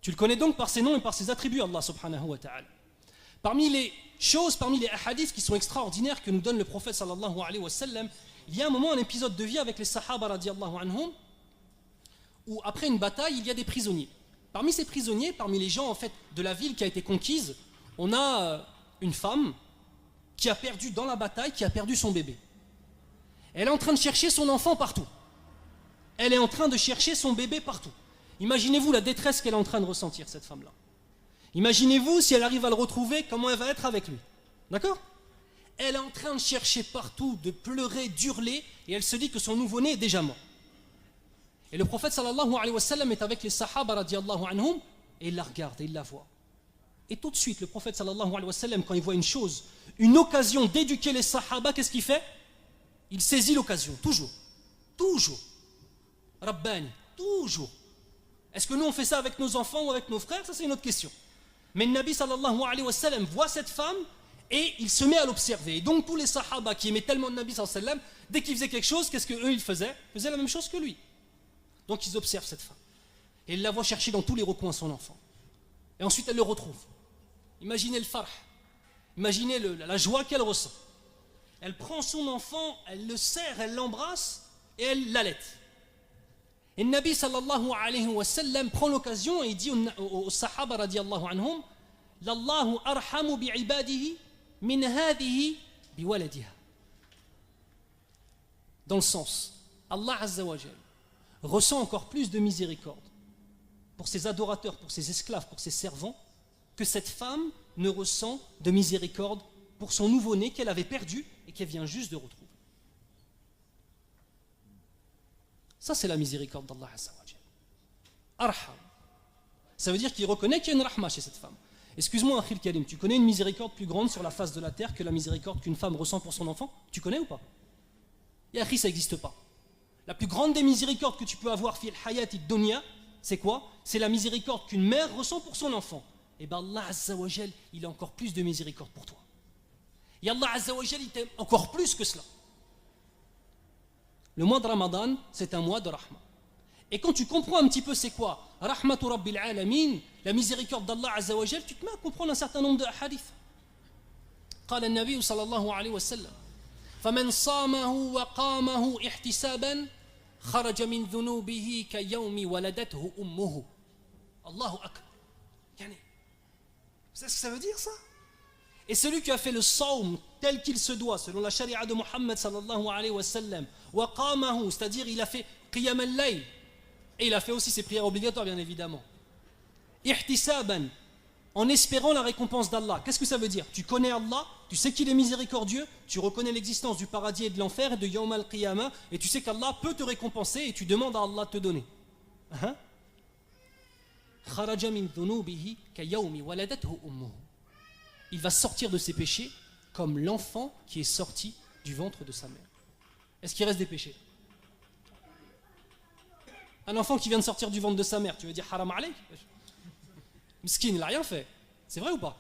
Tu le connais donc par ses noms et par ses attributs, Allah subhanahu wa ta'ala. Parmi les choses, parmi les hadiths qui sont extraordinaires que nous donne le prophète sallallahu alayhi wa sallam, il y a un moment, un épisode de vie avec les sahaba radiyallahu anhum, où après une bataille, il y a des prisonniers. Parmi ces prisonniers, parmi les gens en fait de la ville qui a été conquise, on a une femme qui a perdu dans la bataille, qui a perdu son bébé. Elle est en train de chercher son enfant partout. Elle est en train de chercher son bébé partout. Imaginez-vous la détresse qu'elle est en train de ressentir, cette femme-là. Imaginez-vous si elle arrive à le retrouver, comment elle va être avec lui. D'accord? Elle est en train de chercher partout, de pleurer, d'hurler, et elle se dit que son nouveau-né est déjà mort. Et le prophète sallallahu alayhi wa sallam est avec les sahaba radiyallahu anhum, et il la regarde, et il la voit. Et tout de suite, le prophète sallallahu alayhi wa sallam, quand il voit une chose, une occasion d'éduquer les sahaba, qu'est-ce qu'il fait? Il saisit l'occasion, toujours. Toujours. Rabbani, toujours. Est-ce que nous on fait ça avec nos enfants ou avec nos frères? Ça c'est une autre question. Mais le Nabi sallallahu alayhi wa sallam voit cette femme et il se met à l'observer. Et donc tous les sahaba qui aimaient tellement le Nabi sallallahu alayhi wa sallam, dès qu'ils faisaient quelque chose, qu'est-ce qu'eux ils faisaient? Ils faisaient la même chose que lui. Donc ils observent cette femme. Et ils la voient chercher dans tous les recoins son enfant. Et ensuite elle le retrouve. Imaginez le farh. Imaginez la joie qu'elle ressent. Elle prend son enfant, elle le serre, elle l'embrasse et elle l'allaite. Et le Nabi sallallahu alayhi wa sallam prend l'occasion et il dit aux sahaba radiyallahu anhum, Lallahu arhamu bi'ibadihi min hadihi biwaladiha. Dans le sens, Allah azza wa jal ressent encore plus de miséricorde pour ses adorateurs, pour ses esclaves, pour ses servants, que cette femme ne ressent de miséricorde pour son nouveau-né qu'elle avait perdu et qu'elle vient juste de retrouver. Ça, c'est la miséricorde d'Allah Azza wa Jal. Arham. Ça veut dire qu'il reconnaît qu'il y a une rahma chez cette femme. Excuse-moi, Akhil Karim, tu connais une miséricorde plus grande sur la face de la terre que la miséricorde qu'une femme ressent pour son enfant? Tu connais ou pas? Et Akhil, ça n'existe pas. La plus grande des miséricordes que tu peux avoir, fil hayati dunya, c'est quoi? C'est la miséricorde qu'une mère ressent pour son enfant. Et bien Allah Azza wa Jal, il a encore plus de miséricorde pour toi. Et Allah Azza wa Jal, il t'aime encore plus que cela. Le mois de Ramadan, c'est un mois de rahma. Et quand tu comprends un petit peu c'est quoi Rahmatu Rabbil Alamin, la miséricorde d'Allah Azza wa Jal, tu te mets à comprendre un certain nombre de hadiths. قال النبي صلى الله عليه وسلم فمن صامه وقامه احتسابا خرج من ذنوبه كيوم ولدته أمه. Allahu Akbar. Yani, vous savez ce que ça veut dire ça? Et celui qui a fait le saum tel qu'il se doit, selon la charia de Muhammad sallallahu alayhi wa sallam, wa qamahu, c'est-à-dire il a fait qiyam al-layl, et il a fait aussi ses prières obligatoires bien évidemment, ihtisaban, en espérant la récompense d'Allah. Qu'est-ce que ça veut dire? Tu connais Allah, tu sais qu'il est miséricordieux, tu reconnais l'existence du paradis et de l'enfer et de Yawm al-Qiyamah, et tu sais qu'Allah peut te récompenser et tu demandes à Allah de te donner. Kharaja min dhunubihi ka yawmi waladathu ummuhu. Il va sortir de ses péchés comme l'enfant qui est sorti du ventre de sa mère. Est-ce qu'il reste des péchés? Un enfant qui vient de sortir du ventre de sa mère, tu veux dire haram alayk? Miskin, il n'a rien fait. C'est vrai ou pas?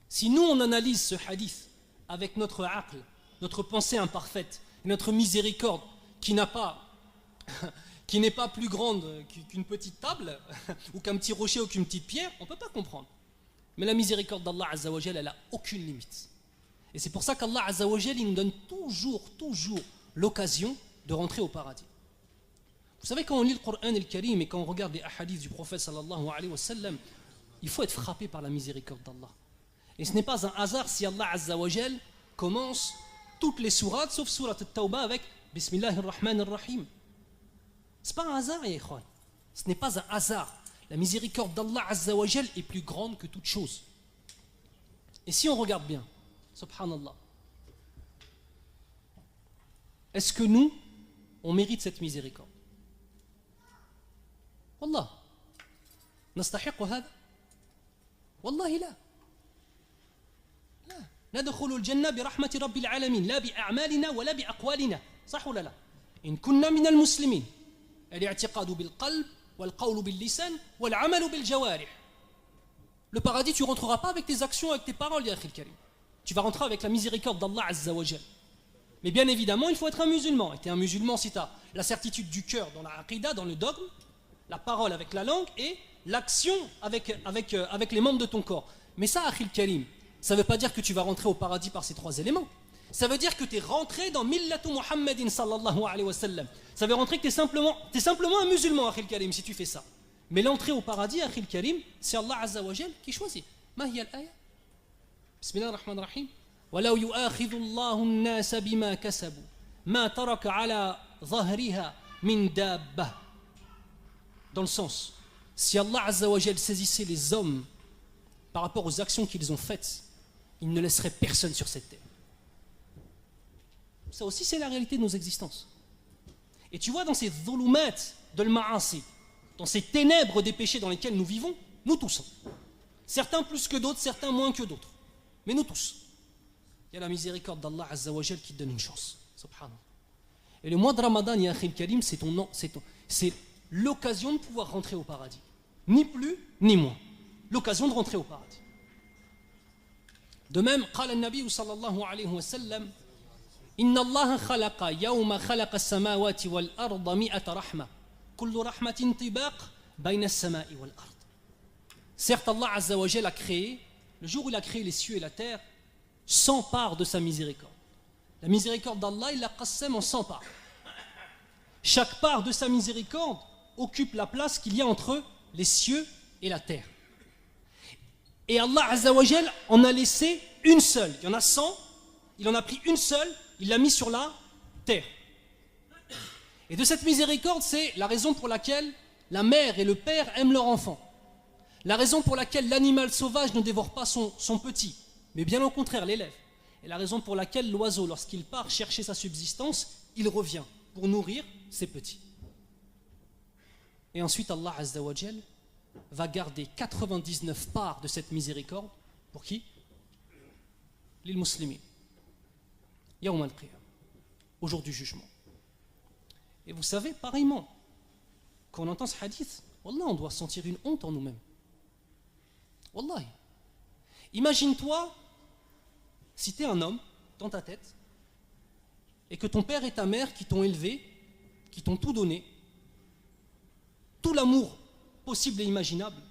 Si nous on analyse ce hadith avec notre aql, notre pensée imparfaite, notre miséricorde qui n'est pas plus grande qu'une petite table ou qu'un petit rocher ou qu'une petite pierre, on ne peut pas comprendre. Mais la miséricorde d'Allah Azza wa Jal, elle n'a aucune limite. Et c'est pour ça qu'Allah Azza wa Jal, il nous donne toujours l'occasion de rentrer au paradis. Vous savez, quand on lit le Coran al-Karim et quand on regarde les hadiths du prophète sallallahu alayhi wa sallam, il faut être frappé par la miséricorde d'Allah. Et ce n'est pas un hasard si Allah Azza wa Jal commence toutes les sourates, sauf sourate al-Tawbah avec Bismillahir Rahmanir Rahim. Ce n'est pas un hasard, ya ikhwan. Ce n'est pas un hasard. La miséricorde d'Allah Azza wa Jal est plus grande que toute chose. Et si on regarde bien, subhanallah, est-ce que nous, on mérite cette miséricorde? Wallah, nastahiq hada? Wallahi la. لا ندخل الجنة برحمة رب العالمين لا بأعمالنا ولا بأقوالنا صح ولا لا إن كنا من المسلمين الاعتقاد بالقلب والقول باللسان والعمل بالجوارح. Le paradis, tu ne rentreras pas avec tes actions, avec tes paroles, ya akhil karim. Tu vas rentrer avec la miséricorde d'Allah Azza wa Jal. Mais bien évidemment, il faut être un musulman. Et tu es un musulman si tu as la certitude du cœur dans la aqidah, dans le dogme, La parole avec la langue et l'action avec les membres de ton corps. Mais ça, Akhil Karim, ça ne veut pas dire que tu vas rentrer au paradis par ces 3 éléments. Ça veut dire que tu es rentré dans Millatu Muhammadin sallallahu alayhi wa sallam. Ça veut rentrer que tu es simplement un musulman, Akhil Karim, si tu fais ça. Mais l'entrée au paradis, Akhil Karim, c'est Allah Azza wa Jal qui choisit. Ma hiya al-aya? Bismillah ar-Rahman ar-Rahim. وَلَوْ يُؤَاخِذُ اللَّهُ النَّاسَ بِمَا كَسَبُوا مَا تَرَكَ عَلَى ظَهْرِهَا مِنْ دَابَّةٍ. Dans le sens, si Allah Azza wa Jal saisissait les hommes par rapport aux actions qu'ils ont faites, il ne laisserait personne sur cette terre. Ça aussi, c'est la réalité de nos existences. Et tu vois, dans ces dhulumat de l'ma'asi, dans ces ténèbres des péchés dans lesquels nous vivons, nous tous. Certains plus que d'autres, certains moins que d'autres. Mais nous tous. Il y a la miséricorde d'Allah Azza wa Jal qui te donne une chance. Subhanallah. Et le mois de Ramadan, ya Akhil Karim, c'est l'occasion de pouvoir rentrer au paradis. Ni plus, ni moins. L'occasion de rentrer au paradis. De même, قال النبي صلى الله عليه وسلم إن الله خلق يوم خلق السماوات والأرض 100 رحمة كل رحمة طباق بين السماء والأرض. Certes, Allah Azza wa Jal a créé, le jour où il a créé les cieux et la terre, 100 parts de sa miséricorde. La miséricorde d'Allah, il la qassem en 100 parts. Chaque part de sa miséricorde occupe la place qu'il y a entre les cieux et la terre. Et Allah Azza wa Jal en a laissé une seule. Il y en a 100, il en a pris une seule, il l'a mis sur la terre. Et de cette miséricorde, c'est la raison pour laquelle la mère et le père aiment leur enfant. La raison pour laquelle l'animal sauvage ne dévore pas son petit, mais bien au contraire l'élève. Et la raison pour laquelle l'oiseau, lorsqu'il part chercher sa subsistance, il revient pour nourrir ses petits. Et ensuite Allah Azza wa Jal va garder 99 parts de cette miséricorde. Pour qui? Les musulmans. Yawm al-Qiyam, au jour du jugement. Et vous savez, pareillement, quand on entend ce hadith, Wallah, on doit sentir une honte en nous-mêmes. Wallahi. Imagine-toi, si tu es un homme, dans ta tête, et que ton père et ta mère qui t'ont élevé, qui t'ont tout donné, tout l'amour possible et imaginable,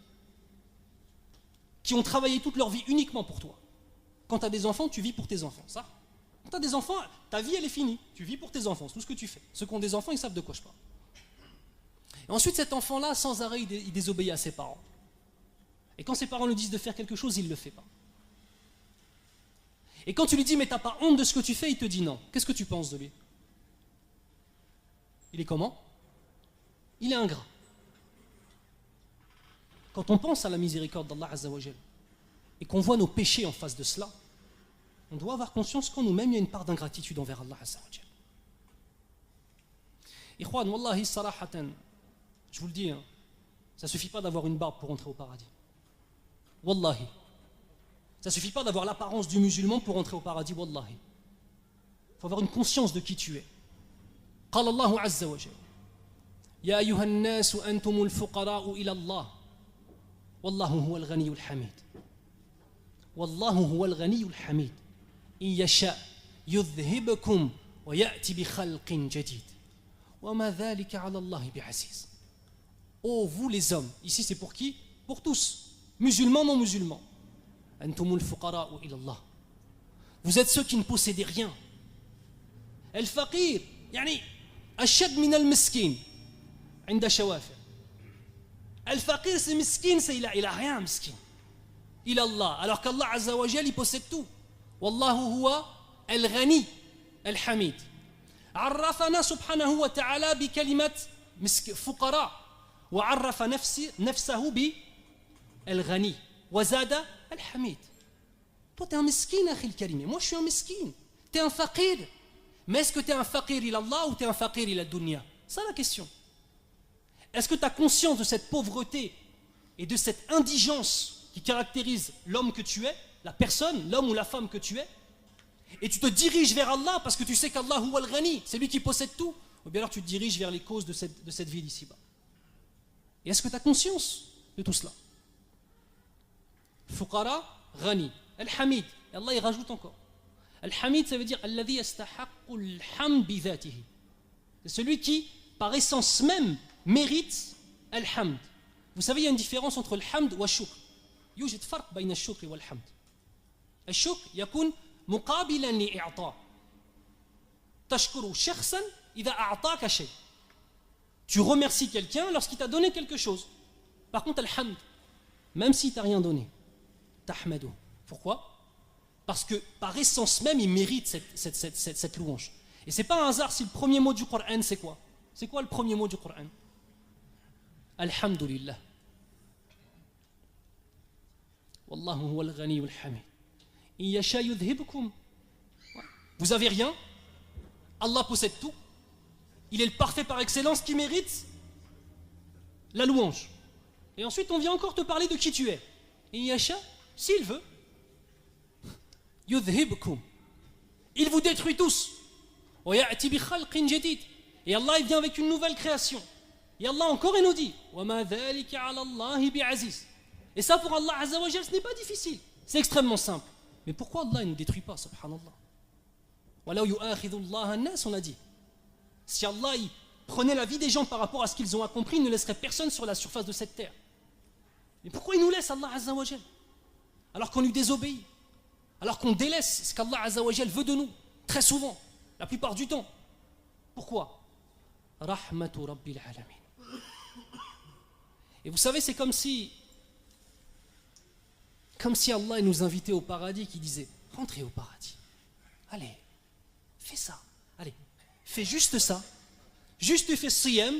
qui ont travaillé toute leur vie uniquement pour toi. Quand tu as des enfants, tu vis pour tes enfants, ça. Quand tu as des enfants, ta vie elle est finie, tu vis pour tes enfants, c'est tout ce que tu fais. Ceux qui ont des enfants, ils savent de quoi je parle. Et ensuite, cet enfant-là, sans arrêt, il désobéit à ses parents. Et quand ses parents lui disent de faire quelque chose, il ne le fait pas. Et quand tu lui dis, mais tu n'as pas honte de ce que tu fais, il te dit non. Qu'est-ce que tu penses de lui? Il est comment? Il est ingrat. Quand on pense à la miséricorde d'Allah Azza wa Jal et qu'on voit nos péchés en face de cela, on doit avoir conscience qu'en nous-mêmes, il y a une part d'ingratitude envers Allah Azza wa Jal. Ikhwan, wallahi sarahatan, je vous le dis, hein, ça ne suffit pas d'avoir une barbe pour entrer au paradis. Wallahi. Ça ne suffit pas d'avoir l'apparence du musulman pour entrer au paradis, wallahi. Il faut avoir une conscience de qui tu es. قال الله عز وجل يا أيها الناس أنتم الفقراء إلى الله والله هو الغني الحميد والله هو الغني الحميد إن يشاء يذهبكم ويأتي بخلق جديد وما ذلك على الله بعزيز. Oh vous les hommes, ici c'est pour qui? Pour tous, musulmans, non musulmans. أنتم الفقراء إلى الله. Vous êtes ceux qui ne possédez rien. الفقير يعني أشد من المسكين عند شوافع. الفقير c'est مسكين, c'est il a rien مسكين. إلى الله. Alors qu'Allah Azza wa Jal il possède tout. والله هو الغني الحميد. عرفنا سبحانه وتعالى بكلمة فقراء وعرف نفسه بالغني وزاد الحميد. Toi tu es un miskin, Akhil Karim, et moi je suis un miskin. Tu es un faqir. Mais est-ce que tu es un faqir ila Allah ou tu es un faqir ila dunya? C'est ça la question. Est-ce que tu as conscience de cette pauvreté et de cette indigence qui caractérise l'homme que tu es, la personne, l'homme ou la femme que tu es, et tu te diriges vers Allah parce que tu sais qu'Allah huwa al-ghani, c'est lui qui possède tout, ou bien alors tu te diriges vers les causes de cette vie d'ici-bas. Et est-ce que tu as conscience de tout cela? Fuqara, ghani, al-hamid, et Allah il rajoute encore. Al-hamid ça veut dire alladhi yastahaqqu al-hamd bi dhatihi. C'est celui qui par essence même mérite Al-hamd. Vous savez, il y a une différence entre le hamd et le shukr. يوجد فرق بين الشكر والحمد. الشكر يكون مقابلا لإعطاء. تشكر شخصا إذا أعطاك شيء. Tu remercies quelqu'un lorsqu'il t'a donné quelque chose. Par contre, al-hamd, même s'il t'a rien donné, tahmadu. Pourquoi? Parce que par essence même, il mérite cette louange. Et c'est pas un hasard si le premier mot du Coran, c'est quoi? C'est quoi le premier mot du Coran? Alhamdulillah. Wallahu huwa al-ghani wal-hamid. In yasha yudhibkum. Vous avez rien? Allah possède tout. Il est le parfait par excellence qui mérite la louange. Et ensuite, on vient encore te parler de qui tu es. In yasha, s'il veut, yudhibkum. Il vous détruit tous. Wa ya'ti bi khalqin jadid. Et Allah, il vient avec une nouvelle création. Et Allah encore, il nous dit wa ma dhalika 'ala Allahi bi'aziz. Et ça, pour Allah Azza wa Jal, ce n'est pas difficile. C'est extrêmement simple. Mais pourquoi Allah ne nous détruit pas, subhanallah? Walaw yu'akhidhu Allah an-nas, on a dit. Si Allah il prenait la vie des gens par rapport à ce qu'ils ont accompli, il ne laisserait personne sur la surface de cette terre. Mais pourquoi il nous laisse, Allah Azza wa Jal, alors qu'on lui désobéit, alors qu'on délaisse ce qu'Allah Azza wa Jal veut de nous, très souvent, la plupart du temps? Pourquoi? Rahmatu Rabbil Alamin. Et vous savez, c'est comme si Allah nous invitait au paradis, qui disait rentrez au paradis, allez, fais ça, allez, fais juste ça, juste tu fais siyam,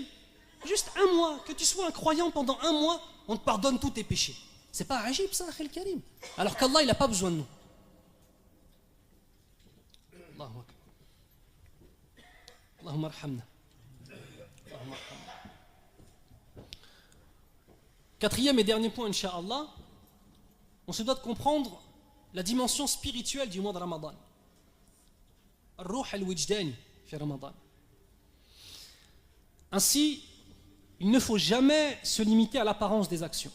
juste un mois, que tu sois un croyant pendant un mois, on te pardonne tous tes péchés. C'est pas ajib ça, Akhil Karim? Alors qu'Allah il n'a pas besoin de nous. Allahu Akbar. Allahumma arhamna. Allahumma arhamna. Quatrième et dernier point, Inch'Allah, on se doit de comprendre la dimension spirituelle du mois de Ramadan. Ar-ruh al-wijdani fi Ramadan. Ainsi, il ne faut jamais se limiter à l'apparence des actions.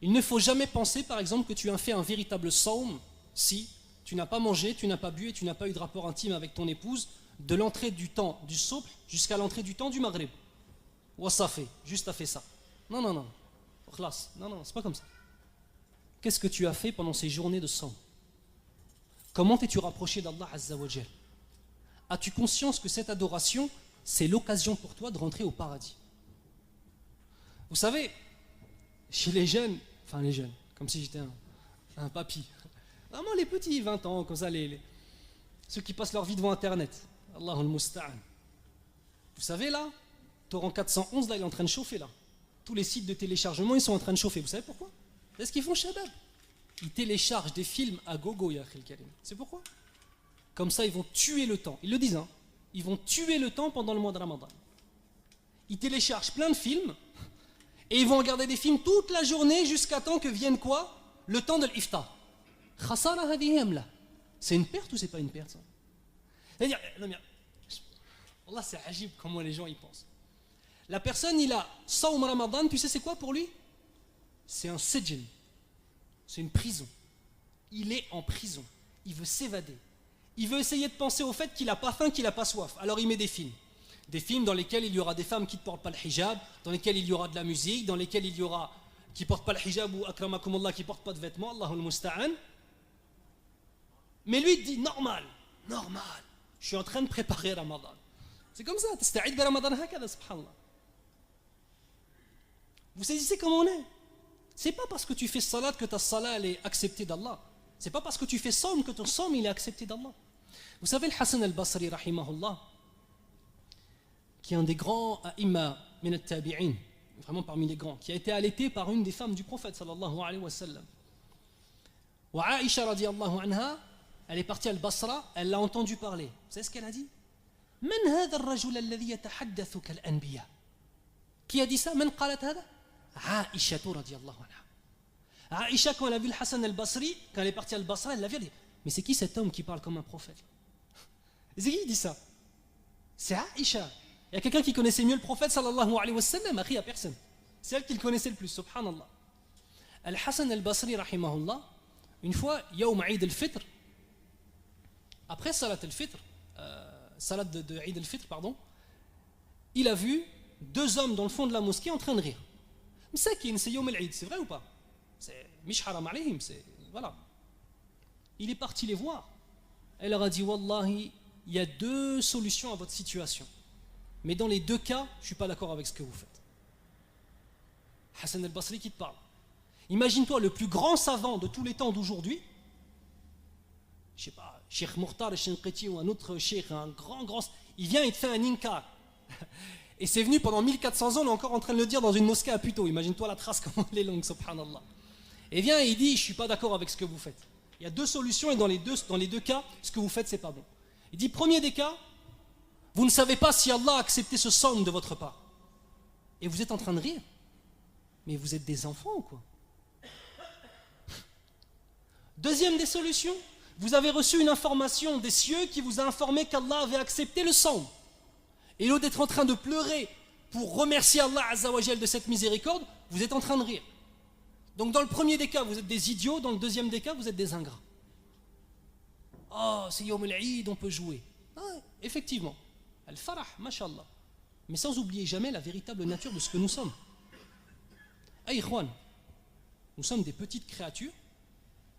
Il ne faut jamais penser, par exemple, que tu as fait un véritable saum si tu n'as pas mangé, tu n'as pas bu et tu n'as pas eu de rapport intime avec ton épouse de l'entrée du temps du soubh jusqu'à l'entrée du temps du maghrib. Ou ça fait, juste à fait ça. Non, non, non. Non, non, c'est pas comme ça. Qu'est-ce que tu as fait pendant ces journées de saum? Comment t'es-tu rapproché d'Allah Azza wa Jal? As-tu conscience que cette adoration, c'est l'occasion pour toi de rentrer au paradis? Vous savez, chez les jeunes, enfin les jeunes, comme si j'étais un papy, vraiment les petits, 20 ans, comme ça, ceux qui passent leur vie devant Internet, Allahul Musta'an. Vous savez là, Torrent 411, là, il est en train de chauffer là. Tous les sites de téléchargement, ils sont en train de chauffer. Vous savez pourquoi? C'est ce qu'ils font, Shabab. Ils téléchargent des films à gogo, ya Akhil Karim. C'est pourquoi? Comme ça, ils vont tuer le temps. Ils le disent, hein. Ils vont tuer le temps pendant le mois de Ramadan. Ils téléchargent plein de films et ils vont regarder des films toute la journée jusqu'à temps que vienne quoi? Le temps de l'iftar. Khasara hadihi amla. C'est une perte ou c'est pas une perte ça? C'est-à-dire, non mais, Allah c'est ajib comment les gens y pensent. La personne, il a Sawm Ramadan, tu sais c'est quoi pour lui? C'est un sijin. C'est une prison. Il est en prison. Il veut s'évader. Il veut essayer de penser au fait qu'il n'a pas faim, qu'il n'a pas soif. Alors il met des films. Des films dans lesquels il y aura des femmes qui ne portent pas le hijab, dans lesquels il y aura de la musique, dans lesquels il y aura qui ne portent pas le hijab ou akramakumullah qui ne portent pas de vêtements, Allahul Musta'an. Mais lui il dit normal, normal. Je suis en train de préparer Ramadan. C'est comme ça. Tasta'id de Ramadan hakada, subhanallah. Vous saisissez comment on est? C'est pas parce que tu fais salat que ta salat elle est acceptée d'Allah. C'est pas parce que tu fais saum que ton saum il est accepté d'Allah. Vous savez le Hassan al-Basri rahimahullah, qui est un des grands a'imma min al-tabi'in, vraiment parmi les grands, qui a été allaité par une des femmes du prophète sallallahu alayhi wa sallam. Wa Aisha radiyallahu anha, elle est partie à al-Basra, elle l'a entendu parler. Vous savez ce qu'elle a dit? Man hadha ar-rajul alladhi yatahaddathu kal-anbiya? Qui a dit ça? Man qalat hada? Aisha radiyallahu anha. Aisha, quand elle a vu le Hassan al-Basri, quand elle est partie à al-Basra, elle l'a vu, elle dit mais c'est qui cet homme qui parle comme un prophète? Et c'est qui dit ça? C'est Aisha. Il y a quelqu'un qui connaissait mieux le prophète sallallahu alayhi wa sallam, il n'y a personne. C'est elle qui le connaissait le plus, subhanallah. Al-Hassan al-Basri rahimahullah, une fois, Yawm Eid al-Fitr, après Salat al-Fitr, Salat de Eid al-Fitr, pardon, il a vu 2 hommes dans le fond de la mosquée en train de rire. Msakin, c'est Yom el-Eid, c'est vrai ou pas? C'est Mish haram alayhim, c'est. Voilà. Il est parti les voir. Elle leur a dit Wallahi, il y a 2 solutions à votre situation. Mais dans les 2 cas, je ne suis pas d'accord avec ce que vous faites. Hassan al-Basri qui te parle. Imagine-toi le plus grand savant de tous les temps d'aujourd'hui, je ne sais pas, Cheikh Mourtar al-Shinqiti ou un autre cheikh, un grand, il vient et te fait un inkar. Et c'est venu pendant 1400 ans, on est encore en train de le dire dans une mosquée à Puto. Imagine-toi la trace, comment elle est longue, subhanallah. Et vient et il dit, je ne suis pas d'accord avec ce que vous faites. Il y a 2 solutions et dans les deux cas, ce que vous faites, c'est pas bon. Il dit, premier des cas, vous ne savez pas si Allah a accepté ce somme de votre part. Et vous êtes en train de rire. Mais vous êtes des enfants ou quoi? Deuxième des solutions, vous avez reçu une information des cieux qui vous a informé qu'Allah avait accepté le somme. Et au lieu d'être en train de pleurer pour remercier Allah Azza wa Jal de cette miséricorde, vous êtes en train de rire. Donc dans le premier des cas, vous êtes des idiots, dans le deuxième des cas, vous êtes des ingrats. Oh, c'est Yom el-Eid, on peut jouer. Ah, effectivement. Al-Farah, mashallah. Mais sans oublier jamais la véritable nature de ce que nous sommes. Hey, Ikhwan, nous sommes des petites créatures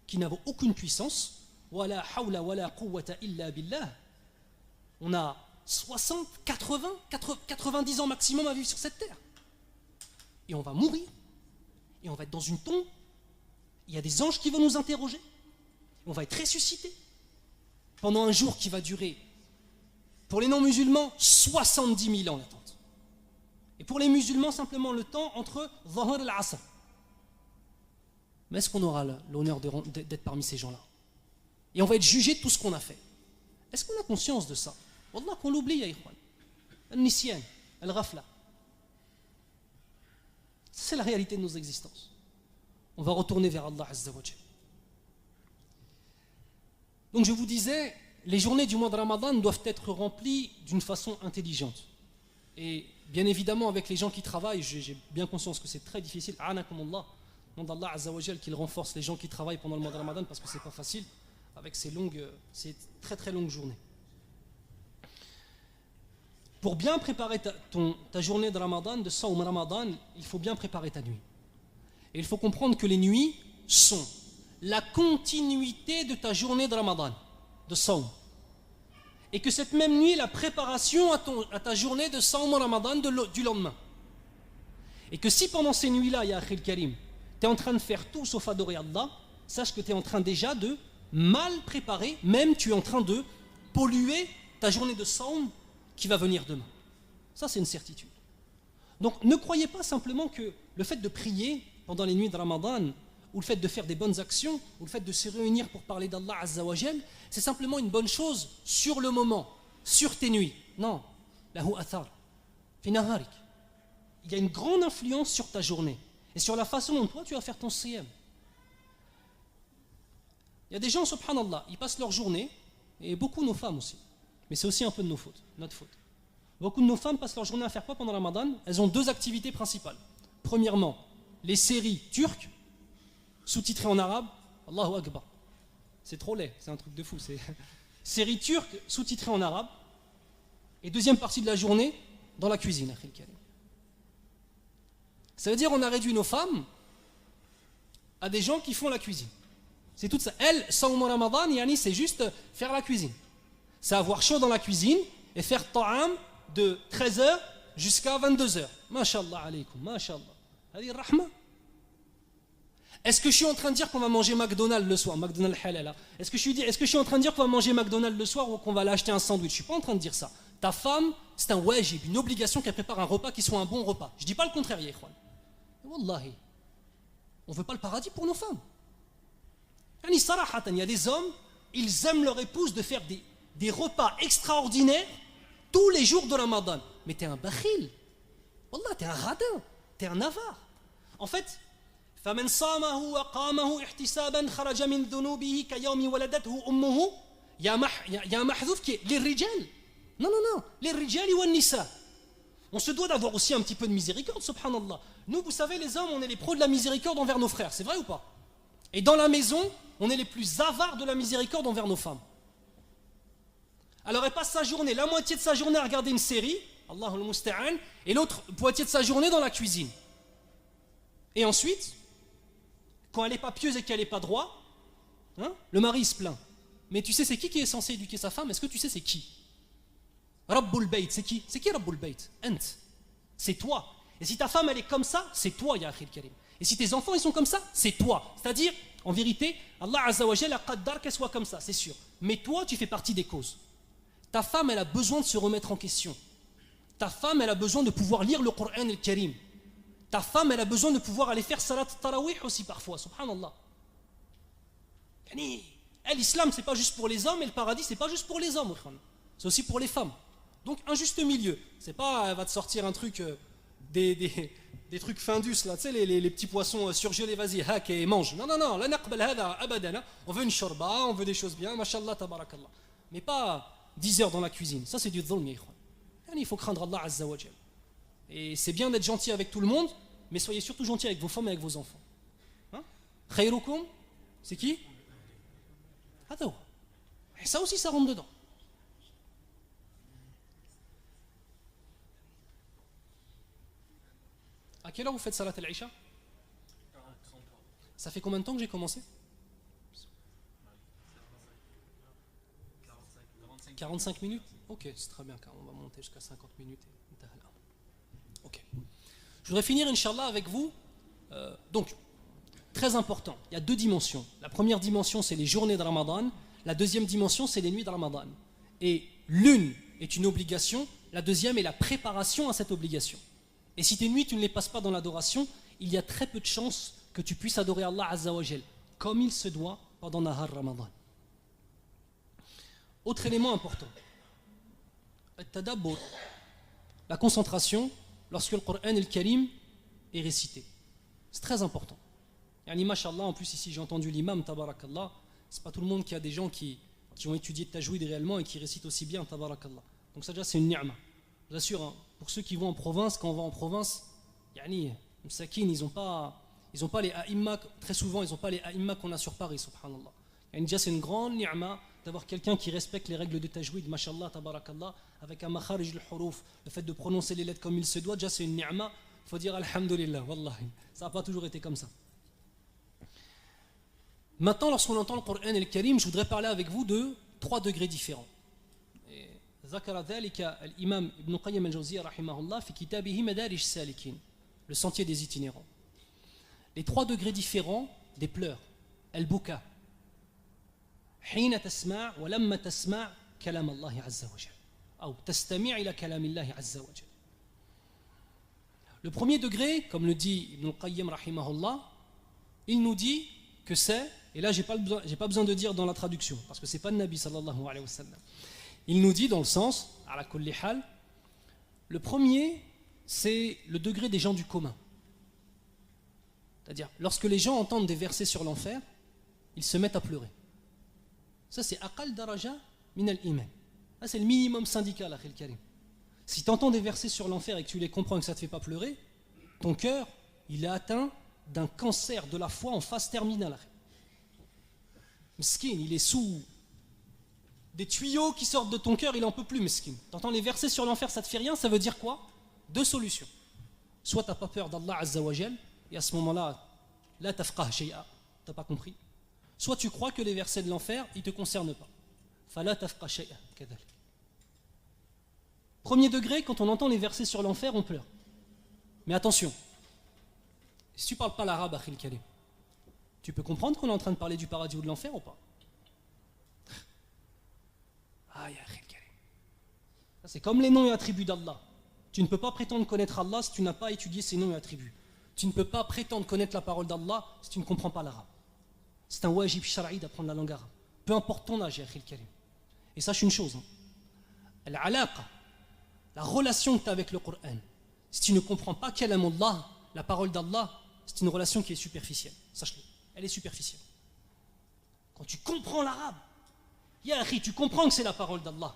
qui n'avons aucune puissance. Wala hawla wala quwwata illa billah. On a 60, 80, 90 ans maximum à vivre sur cette terre. Et on va mourir. Et on va être dans une tombe. Il y a des anges qui vont nous interroger. On va être ressuscités. Pendant un jour qui va durer, pour les non-musulmans, 70 000 ans d'attente. Et pour les musulmans, simplement le temps entre Zahar et l'Asr. Mais est-ce qu'on aura l'honneur d'être parmi ces gens-là? Et on va être jugé de tout ce qu'on a fait. Est-ce qu'on a conscience de ça? Wallah qu'on l'oublie, ya ikhwan. Al-Nisyan, Al-Ghafla. C'est la réalité de nos existences. On va retourner vers Allah Azza wa Jal. Donc je vous disais, les journées du mois de Ramadan doivent être remplies d'une façon intelligente. Et bien évidemment, avec les gens qui travaillent, j'ai bien conscience que c'est très difficile. A'anakumullah. Demande Allah Azza wa Jal qu'il renforce les gens qui travaillent pendant le mois de Ramadan parce que c'est pas facile avec ces très très longues journées. Pour bien préparer ta journée de Ramadan, de Sawm Ramadan, il faut bien préparer ta nuit. Et il faut comprendre que les nuits sont la continuité de ta journée de Ramadan, de Sawm. Et que cette même nuit est la préparation à ta journée de Sawm Ramadan du lendemain. Et que si pendant ces nuits-là, ya Akhil Karim, tu es en train de faire tout sauf adorer Allah, sache que tu es en train déjà de mal préparer, même tu es en train de polluer ta journée de Sawm qui va venir demain. Ça, c'est une certitude. Donc, ne croyez pas simplement que le fait de prier pendant les nuits de Ramadan, ou le fait de faire des bonnes actions, ou le fait de se réunir pour parler d'Allah Azza wa Jal, c'est simplement une bonne chose sur le moment, sur tes nuits. Non. Lahu athar. Fi naharik. Il y a une grande influence sur ta journée et sur la façon dont toi tu vas faire ton siyam. Il y a des gens, subhanallah, ils passent leur journée, et beaucoup nos femmes aussi, mais c'est aussi un peu de notre faute. Beaucoup de nos femmes passent leur journée à faire quoi pendant Ramadan? Elles ont 2 activités principales. Premièrement, les séries turques, sous-titrées en arabe. Allahu Akbar. C'est trop laid, c'est un truc de fou. Séries turques, sous-titrées en arabe. Et deuxième partie de la journée, dans la cuisine. Ça veut dire qu'on a réduit nos femmes à des gens qui font la cuisine. C'est tout ça. Elles, Sawm Ramadan, c'est juste faire la cuisine. C'est avoir chaud dans la cuisine et faire ta'am de 13h jusqu'à 22h. Masha'Allah alaykum, Masha'Allah. Hadi rahma. Est-ce que je suis en train de dire qu'on va manger McDonald's le soir, McDonald's halal? Est-ce que je suis en train de dire qu'on va manger McDonald's le soir ou qu'on va aller acheter un sandwich? Je suis pas en train de dire ça. Ta femme, c'est un wajib, une obligation qu'elle prépare un repas qui soit un bon repas. Je dis pas le contraire, ya ikhwan. Wallahi. On veut pas le paradis pour nos femmes. Il y a des hommes, ils aiment leur épouse de faire des repas extraordinaires tous les jours de Ramadan. Mais t'es un bakhil. Wallah, t'es un radin. T'es un avare. En fait, فَمَنْ صَامَهُ وَقَامَهُ احْتِسَابًا خَرَجَ مِنْ ذُنُوبِهِ كَيَوْمِ وَلَدَتْهُ أُمُّهُ. Il y a un mahdouf qui est les rijal. Non, les rijal wa nisa. On se doit d'avoir aussi un petit peu de miséricorde, subhanallah. Nous, vous savez, les hommes, on est les pros de la miséricorde envers nos frères. C'est vrai ou pas? Et dans la maison, on est les plus avares de la miséricorde envers nos femmes. Alors elle passe sa journée, la moitié de sa journée à regarder une série, Allahul Musta'an, et l'autre moitié de sa journée dans la cuisine. Et ensuite, quand elle n'est pas pieuse et qu'elle n'est pas droit, hein, le mari se plaint. Mais tu sais c'est qui est censé éduquer sa femme? Est-ce que tu sais c'est qui? Rabbul Bayt, c'est qui? C'est qui Rabbul Bayt? Ant. C'est toi. Et si ta femme elle est comme ça, c'est toi, ya akhil karim. Et si tes enfants ils sont comme ça, c'est toi. C'est-à-dire, en vérité, Allah Azza wa Jalla a qaddar qu'elle soit comme ça, c'est sûr. Mais toi, tu fais partie des causes. Ta femme, elle a besoin de se remettre en question. Ta femme, elle a besoin de pouvoir lire le Coran al-Karim. Ta femme, elle a besoin de pouvoir aller faire salat tarawih aussi parfois, subhanallah. L'islam, c'est pas juste pour les hommes, et le paradis, c'est pas juste pour les hommes, c'est aussi pour les femmes. Donc, un juste milieu. C'est pas, elle va te sortir un truc, des trucs findus, là, tu sais, les petits poissons surgelés, vas-y, hack et mange. Non, la naqbal hada abadan. On veut une shorba, on veut des choses bien, mashallah, tabarakallah. Mais pas 10 heures dans la cuisine. Ça, c'est du dhulm, il faut craindre Allah Azza wa Jal. Et c'est bien d'être gentil avec tout le monde, mais soyez surtout gentil avec vos femmes et avec vos enfants. Hein? Khayrukum, c'est qui? Et ça aussi, ça rentre dedans. À quelle heure vous faites Salat al-Isha? Ça fait combien de temps que j'ai commencé? 45 minutes? Ok, c'est très bien, on va monter jusqu'à 50 minutes. Ok. Je voudrais finir, Inch'Allah, avec vous. Donc, très important, il y a deux dimensions. La première dimension, c'est les journées de Ramadan. La deuxième dimension, c'est les nuits de Ramadan. Et l'une est une obligation, la deuxième est la préparation à cette obligation. Et si tes nuits, tu ne les passes pas dans l'adoration, il y a très peu de chances que tu puisses adorer Allah Azza wa Jal, comme il se doit pendant Nahar Ramadan. Autre élément important, At-Tadabbur, la concentration lorsque le Coran al-Karim est récité. C'est très important. Yani, mashallah, en plus ici j'ai entendu l'imam, tabarakallah, c'est pas tout le monde qui a des gens qui ont étudié tajwid réellement et qui récitent aussi bien, tabarakallah. Donc ça déjà c'est une ni'ma. Je vous assure, hein, pour ceux qui vont en province, quand on va en province, yani, Msakin, ils n'ont pas les a'imma, très souvent ils n'ont pas les a'imma qu'on a sur Paris, subhanallah. Yani, déjà c'est une grande ni'ma d'avoir quelqu'un qui respecte les règles de tajwid, mashallah, tabarakallah, avec un makharij al-huruf, le fait de prononcer les lettres comme il se doit, déjà c'est une ni'ma, il faut dire alhamdulillah, wallahi, ça n'a pas toujours été comme ça. Maintenant, lorsqu'on entend le Coran et le Karim, je voudrais parler avec vous de 3 degrés différents. ذكر ذلك الإمام ابن قيم الجوزية رحمه الله في كتابه مدارج السالكين, le sentier des itinérants. Les 3 degrés différents des pleurs. البكاء حين تسمع ولما تسمع كلام الله عز وجل أو تستمع إلى كلام الله عز وجل. Le premier degré, comme le dit Ibn Qayyim rahimahullah, il nous dit que c'est, et là j'ai pas besoin de dire dans la traduction, parce que c'est pas le Nabi sallallahu alayhi wa sallam. Il nous dit dans le sens, ala kulli hal, le premier, c'est le degré des gens du commun. C'est-à-dire, lorsque les gens entendent des versets sur l'enfer, ils se mettent à pleurer. Ça, c'est aqal daraja min al-iman. Ça, c'est le minimum syndical, akhil karim. Si tu entends des versets sur l'enfer et que tu les comprends et que ça ne te fait pas pleurer, ton cœur, il est atteint d'un cancer de la foi en phase terminale. Miskin, il est sous des tuyaux qui sortent de ton cœur, il n'en peut plus, miskin. Tu entends les versets sur l'enfer, ça ne te fait rien, ça veut dire quoi? 2 solutions. Soit tu n'as pas peur d'Allah Azza wa Jal, et à ce moment-là, la tafqah shay'a, tu n'as pas compris. Soit tu crois que les versets de l'enfer, ils ne te concernent pas. Fala tafqah shay'a, kadhalik. Premier degré, quand on entend les versets sur l'enfer, on pleure. Mais attention, si tu ne parles pas l'arabe, akhil karim, tu peux comprendre qu'on est en train de parler du paradis ou de l'enfer ou pas? Aïe, akhil karim. C'est comme les noms et attributs d'Allah. Tu ne peux pas prétendre connaître Allah si tu n'as pas étudié ses noms et attributs. Tu ne peux pas prétendre connaître la parole d'Allah si tu ne comprends pas l'arabe. C'est un wajib shar'i d'apprendre la langue arabe. Peu importe ton âge, akhil karim. Et sache une chose, al-alaqa, la relation que tu as avec le Coran, si tu ne comprends pas kalam Allah, la parole d'Allah, c'est une relation qui est superficielle. Sache-le, elle est superficielle. Quand tu comprends l'arabe, ya akhi, tu comprends que c'est la parole d'Allah.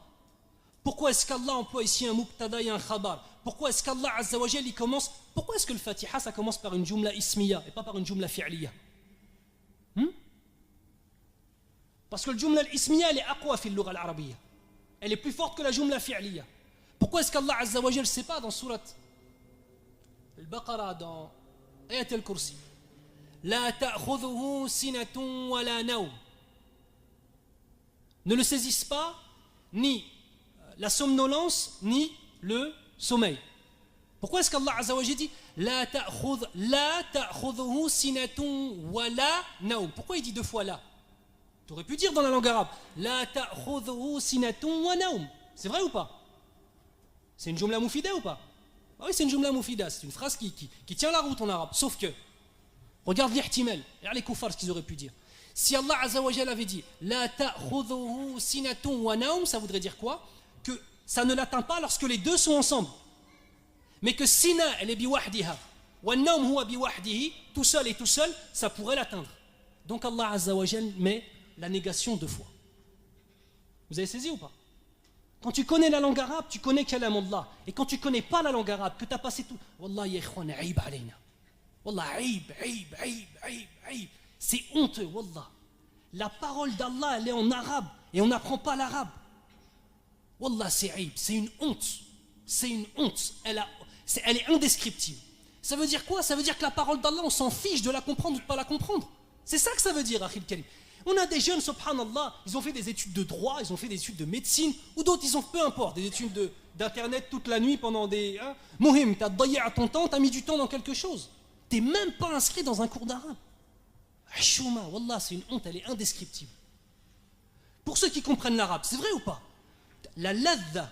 Pourquoi est-ce qu'Allah emploie ici un mubtada et un khabar? Pourquoi est-ce qu'Allah Azza wa Jal, il commence? Pourquoi est-ce que le Fatiha ça commence par une jumla ismiya et pas par une jumla fi'liya? Parce que le jumla ismiya elle est aqwa fi al-lugha al-arabiyya. Elle est plus forte que la jumla fi'liya. Pourquoi est-ce qu'Allah Azza wa Jal ne sait pas dans Surat Al-Baqarah, dans Ayat al-Kursi, La ta'khudhuhu sinatun wa la nawm, ne le saisissent pas ni la somnolence ni le sommeil. Pourquoi est-ce qu'Allah Azza wa Jal dit La ta'khudhuhu sinatun wa la nawm? Pourquoi il dit deux fois là? Tu aurais pu dire dans la langue arabe La ta'khudhuhu sinatun wa nawm. C'est vrai ou pas? C'est une jumla moufida ou pas? Ah oui, c'est une jumla moufida, c'est une phrase qui tient la route en arabe. Sauf que, regarde l'ihtimal, regarde les koufars ce qu'ils auraient pu dire. Si Allah Azza wa Jal avait dit La ta'khudhuhu sinatun wa nawm, ça voudrait dire quoi? Que ça ne l'atteint pas lorsque les deux sont ensemble. Mais que sina, elle est biwahdiha, wa nawm huwa biwahdihi, tout seul et tout seul, ça pourrait l'atteindre. Donc Allah Azza wa Jal met la négation deux fois. Vous avez saisi ou pas? Quand tu connais la langue arabe, tu connais Kalam Allah. Et quand tu ne connais pas la langue arabe, que tu as passé tout. Wallah, ya ikhwan, aïb alayna. Wallah, aïb. C'est honteux, wallah. La parole d'Allah, elle est en arabe. Et on n'apprend pas l'arabe. Wallah, c'est aïb. C'est une honte. C'est une honte. Elle est indescriptible. Ça veut dire quoi? Ça veut dire que la parole d'Allah, on s'en fiche de la comprendre ou de ne pas la comprendre. C'est ça que ça veut dire, Akhil Karim. On a des jeunes, subhanallah, ils ont fait des études de droit, ils ont fait des études de médecine, ou d'autres, ils ont, peu importe, des études d'internet toute la nuit pendant des... Mohim, t'as daillé à ton temps, t'as mis du temps dans quelque chose. T'es même pas inscrit dans un cours d'arabe. Hashouma, wallah, c'est une honte, elle est indescriptible. Pour ceux qui comprennent l'arabe, c'est vrai ou pas? La ladha,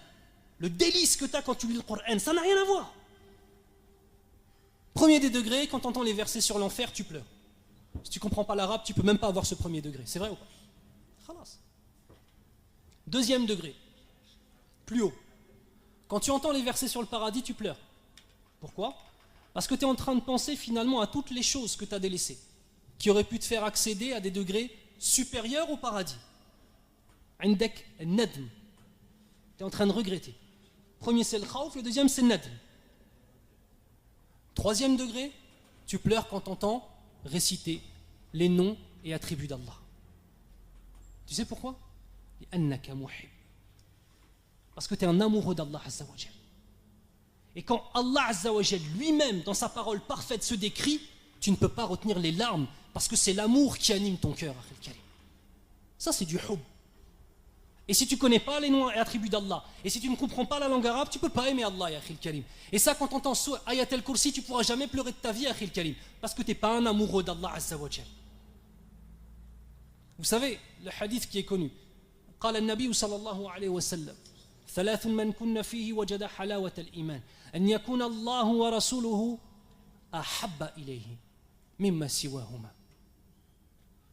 le délice que t'as quand tu lis le Coran, ça n'a rien à voir. Premier des degrés, quand t'entends les versets sur l'enfer, tu pleures. Si tu ne comprends pas l'arabe, tu ne peux même pas avoir ce premier degré. C'est vrai ou pas? Khalas. Deuxième degré, plus haut. Quand tu entends les versets sur le paradis, tu pleures. Pourquoi? Parce que tu es en train de penser finalement à toutes les choses que tu as délaissées, qui auraient pu te faire accéder à des degrés supérieurs au paradis. Indek nadm. Tu es en train de regretter. Premier c'est le khawf, le deuxième c'est le nadm. Troisième degré, tu pleures quand tu entends réciter les noms et attributs d'Allah. Tu sais pourquoi? Parce que tu es un amoureux d'Allah Azza wa Jal. Et quand Allah Azza wa Jal lui-même dans sa parole parfaite se décrit, tu ne peux pas retenir les larmes parce que c'est l'amour qui anime ton cœur. Ça c'est du hub. Et si tu ne connais pas les noms et attributs d'Allah, et si tu ne comprends pas la langue arabe, tu ne peux pas aimer Allah, ya akhil karim. Et ça, quand tu entends Ayat al-Kursi, tu ne pourras jamais pleurer de ta vie, ya akhil karim, parce que tu n'es pas un amoureux d'Allah Azza wa Jal. Vous savez, le hadith qui est connu, قال النبي صلى الله عليه وسلم ثلاث من كن فيه وجد حلاوة الإيمان أن يكون الله ورسوله أحب إليه مما سواهما.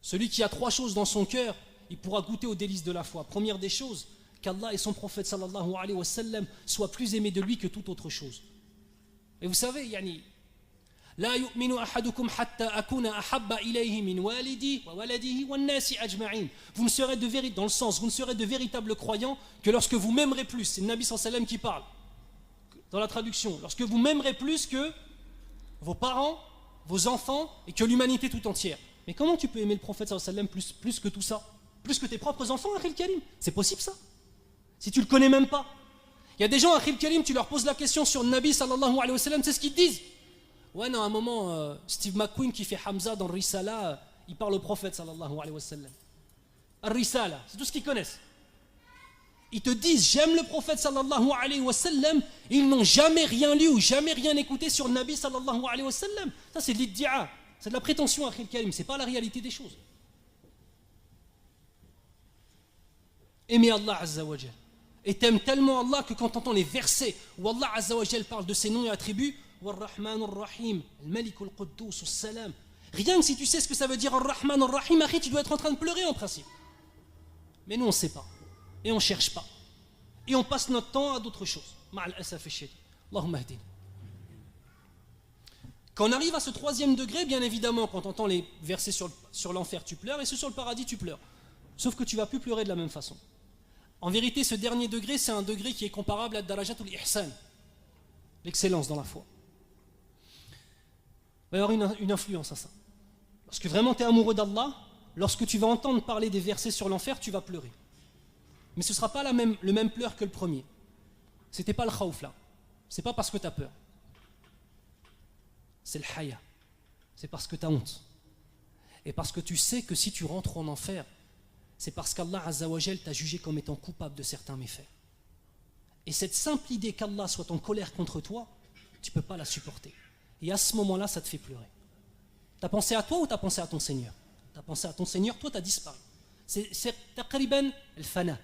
Celui qui a trois choses dans son cœur, il pourra goûter aux délices de la foi. Première des choses, qu'Allah et son prophète sallallahu alayhi wa sallam soient plus aimés de lui que toute autre chose. Et vous savez, yani, لا يؤمن أحدكم حتى أكون أحب إليه من والدي وولده والناس أجمعين. Vous ne serez dans le sens, vous ne serez de véritables croyants que lorsque vous m'aimerez plus. C'est le Nabi sallallahu alayhi wa sallam qui parle. Dans la traduction, lorsque vous m'aimerez plus que vos parents, vos enfants et que l'humanité tout entière. Mais comment tu peux aimer le prophète sallallahu alayhi wa sallam plus que tout ça? Plus que tes propres enfants, Akhil Karim. C'est possible ça? Si tu le connais même pas. Il y a des gens, Akhil Karim, tu leur poses la question sur le Nabi sallallahu alayhi wa sallam, c'est ce qu'ils te disent. Ouais, non, à un moment, Steve McQueen qui fait Hamza dans Risala, il parle au prophète sallallahu alayhi wa sallam. Risala, c'est tout ce qu'ils connaissent. Ils te disent, j'aime le prophète sallallahu alayhi wa sallam, ils n'ont jamais rien lu ou jamais rien écouté sur le Nabi sallallahu alayhi wa sallam. Ça, c'est de l'iddia, c'est de la prétention, Akhil Karim, c'est pas la réalité des choses. Aimer Allah Azza wa Jal. Et t'aimes tellement Allah que quand tu entends les versets où Allah Azza wa Jal parle de ses noms et attributs, Ar-Rahman Ar-Rahim, Al-Malik Al-Quddus Al-Salam. Rien que si tu sais ce que ça veut dire Ar-Rahman Ar-Rahim, après tu dois être en train de pleurer en principe. Mais nous on ne sait pas. Et on ne cherche pas. Et on passe notre temps à d'autres choses. Ma'al asaf al-shadid. Allahumma hadina. Quand on arrive à ce troisième degré, bien évidemment, quand on entend les versets sur l'enfer, tu pleures, et ceux sur le paradis, tu pleures. Sauf que tu ne vas plus pleurer de la même façon. En vérité, ce dernier degré, c'est un degré qui est comparable à Darajatul Ihsan, l'excellence dans la foi. Il va y avoir une influence à ça. Lorsque vraiment tu es amoureux d'Allah, lorsque tu vas entendre parler des versets sur l'enfer, tu vas pleurer. Mais ce ne sera pas le même pleur que le premier. C'était pas le khawf là. C'est pas parce que tu as peur. C'est le haya. C'est parce que tu as honte. Et parce que tu sais que si tu rentres en enfer, c'est parce qu'Allah Azza wa Jal t'a jugé comme étant coupable de certains méfaits. Et cette simple idée qu'Allah soit en colère contre toi, tu ne peux pas la supporter. Et à ce moment-là, ça te fait pleurer. Tu as pensé à toi ou tu as pensé à ton Seigneur? Tu as pensé à ton Seigneur, toi tu as disparu. C'est taqriban al-fana,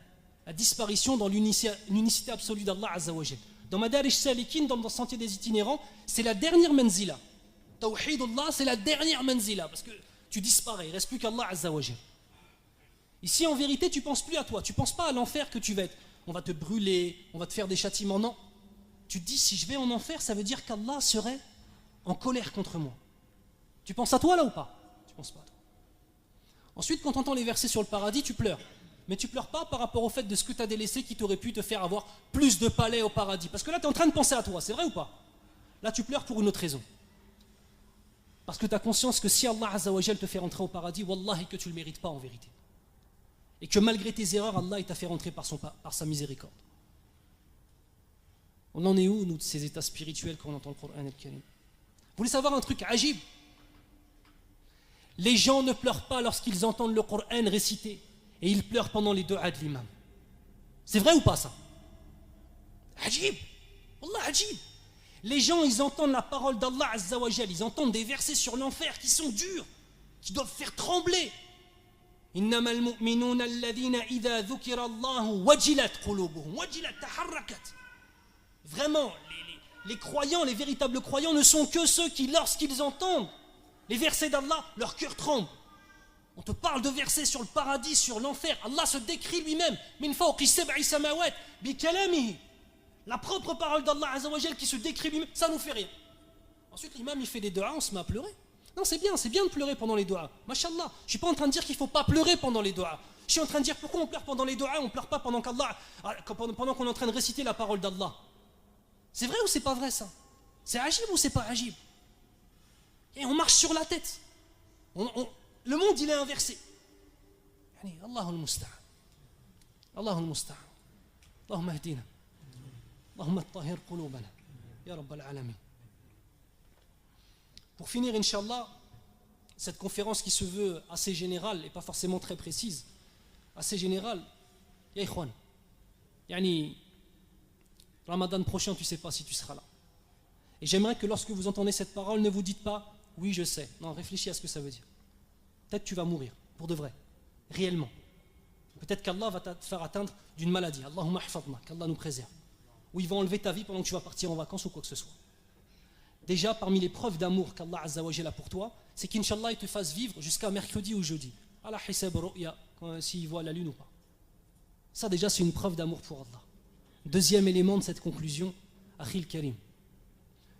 la disparition dans l'unicité absolue d'Allah Azza wa Jal. Dans Madarij Salikin, dans le sentier des itinérants, c'est la dernière manzila. Tawhidullah, c'est la dernière manzila, parce que tu disparais, il ne reste plus qu'Allah Azza wa Jal. Ici, en vérité, tu ne penses plus à toi, tu ne penses pas à l'enfer que tu vas être. On va te brûler, on va te faire des châtiments, non. Tu te dis, si je vais en enfer, ça veut dire qu'Allah serait en colère contre moi. Tu penses à toi là ou pas? Tu ne penses pas à toi. Ensuite, quand tu entends les versets sur le paradis, tu pleures. Mais tu ne pleures pas par rapport au fait de ce que tu as délaissé qui t'aurait pu te faire avoir plus de palais au paradis. Parce que là, tu es en train de penser à toi, c'est vrai ou pas? Là, tu pleures pour une autre raison. Parce que tu as conscience que si Allah Azza wa Jal te fait rentrer au paradis, wallahi que tu ne le mérites pas en vérité. Et que malgré tes erreurs, Allah t'a fait rentrer par sa miséricorde. On en est où, nous, de ces états spirituels quand on entend le Coran al-Karim? Vous voulez savoir un truc ajib? Les gens ne pleurent pas lorsqu'ils entendent le Coran récité, et ils pleurent pendant les du'a de l'imam. C'est vrai ou pas ça? Ajib! Wallah, ajib! Les gens, ils entendent la parole d'Allah Azza wa Jal, ils entendent des versets sur l'enfer qui sont durs, qui doivent faire trembler. إنما المؤمنون الذين إذا ذكر الله وجلت قلوبهم وجلت تحركت. Vraiment, les croyants, les véritables croyants ne sont que ceux qui, lorsqu'ils entendent les versets d'Allah, leur cœur tremble. On te parle de versets sur le paradis, sur l'enfer. Allah se décrit lui-même. Min fawqi sab'i samawat bi kalamihi. La propre parole d'Allah Azza wa Jal qui se décrit lui-même, ça nous fait rire. Ensuite, l'imam il fait des du'as, on se met à pleurer. Non, c'est bien de pleurer pendant les du'as. Mashallah, je ne suis pas en train de dire qu'il ne faut pas pleurer pendant les du'as. Je suis en train de dire pourquoi on pleure pendant les du'as, on ne pleure pas pendant qu'on est en train de réciter la parole d'Allah. C'est vrai ou c'est pas vrai ça? C'est ajib ou c'est pas ajib? Et on marche sur la tête. Le monde il est inversé. Allahul musta'an. Allahul musta'an. Allahumma hdina. Allahumma tahhir qulubana. Ya Rabbal alamin. Pour finir, Inch'Allah, cette conférence qui se veut assez générale et pas forcément très précise, assez générale, ya ikhwan, yani, Ramadan prochain, tu ne sais pas si tu seras là. Et j'aimerais que lorsque vous entendez cette parole, ne vous dites pas, oui, je sais. Non, réfléchis à ce que ça veut dire. Peut-être que tu vas mourir, pour de vrai, réellement. Peut-être qu'Allah va te faire atteindre d'une maladie. Allahumma hfadna, qu'Allah nous préserve. Ou il va enlever ta vie pendant que tu vas partir en vacances ou quoi que ce soit. Déjà, parmi les preuves d'amour qu'Allah Azza wa Jalla a pour toi, c'est qu'Inch'Allah, il te fasse vivre jusqu'à mercredi ou jeudi. Allah hisab ru'ya, s'il voit la lune ou pas. Ça, déjà, c'est une preuve d'amour pour Allah. Deuxième élément de cette conclusion, Akhil Karim.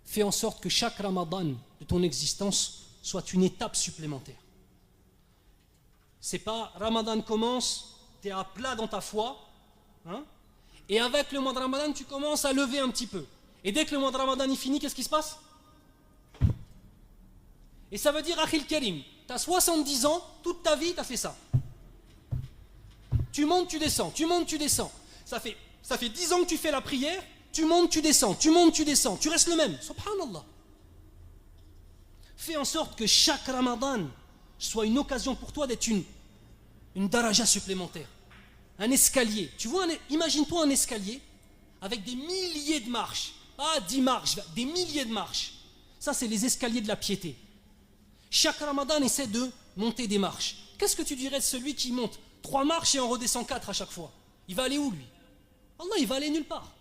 Fais en sorte que chaque Ramadan de ton existence soit une étape supplémentaire. C'est pas Ramadan commence, tu es à plat dans ta foi, hein, et avec le mois de Ramadan, tu commences à lever un petit peu. Et dès que le mois de Ramadan est fini, qu'est-ce qui se passe? Et ça veut dire, Akhil Karim, tu as 70 ans, toute ta vie, tu as fait ça. Tu montes, tu descends, tu montes, tu descends. Ça fait 10 ans que tu fais la prière, tu montes, tu descends, tu montes, tu descends, tu restes le même. Subhanallah. Fais en sorte que chaque Ramadan soit une occasion pour toi d'être une daraja supplémentaire. Un escalier. Tu vois, imagine-toi un escalier avec des milliers de marches. Pas 10 marches, des milliers de marches. Ça, c'est les escaliers de la piété. Chaque Ramadan essaie de monter des marches. Qu'est-ce que tu dirais de celui qui monte 3 marches et en redescend 4 à chaque fois? Il va aller où, lui? Allah, il va aller nulle part.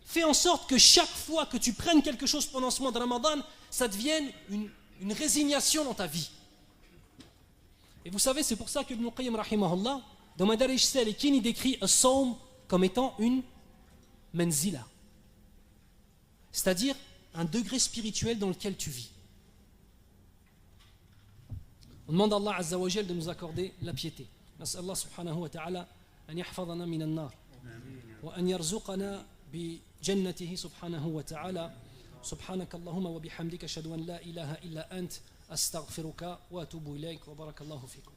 Fais en sorte que chaque fois que tu prennes quelque chose pendant ce mois de Ramadan, ça devienne une résignation dans ta vie. Et vous savez, c'est pour ça que Ibn Qayyim rahimahullah, dans Madarij Salikin, il décrit as-sawm comme étant une manzila. C'est-à-dire un degré spirituel dans lequel tu vis. On demande à Allah Azza wa Jal de nous accorder la piété. Nas'al Allah subhanahu wa ta'ala an yahfadhana min an-nar wa an yarzuqana bi jannatihi subhanahu wa ta'ala. Subhanaka Allahumma wa bihamdika ashhadu an la ilaha illa ant astaghfiruka wa atubu ilayk wa barakallahu fikum.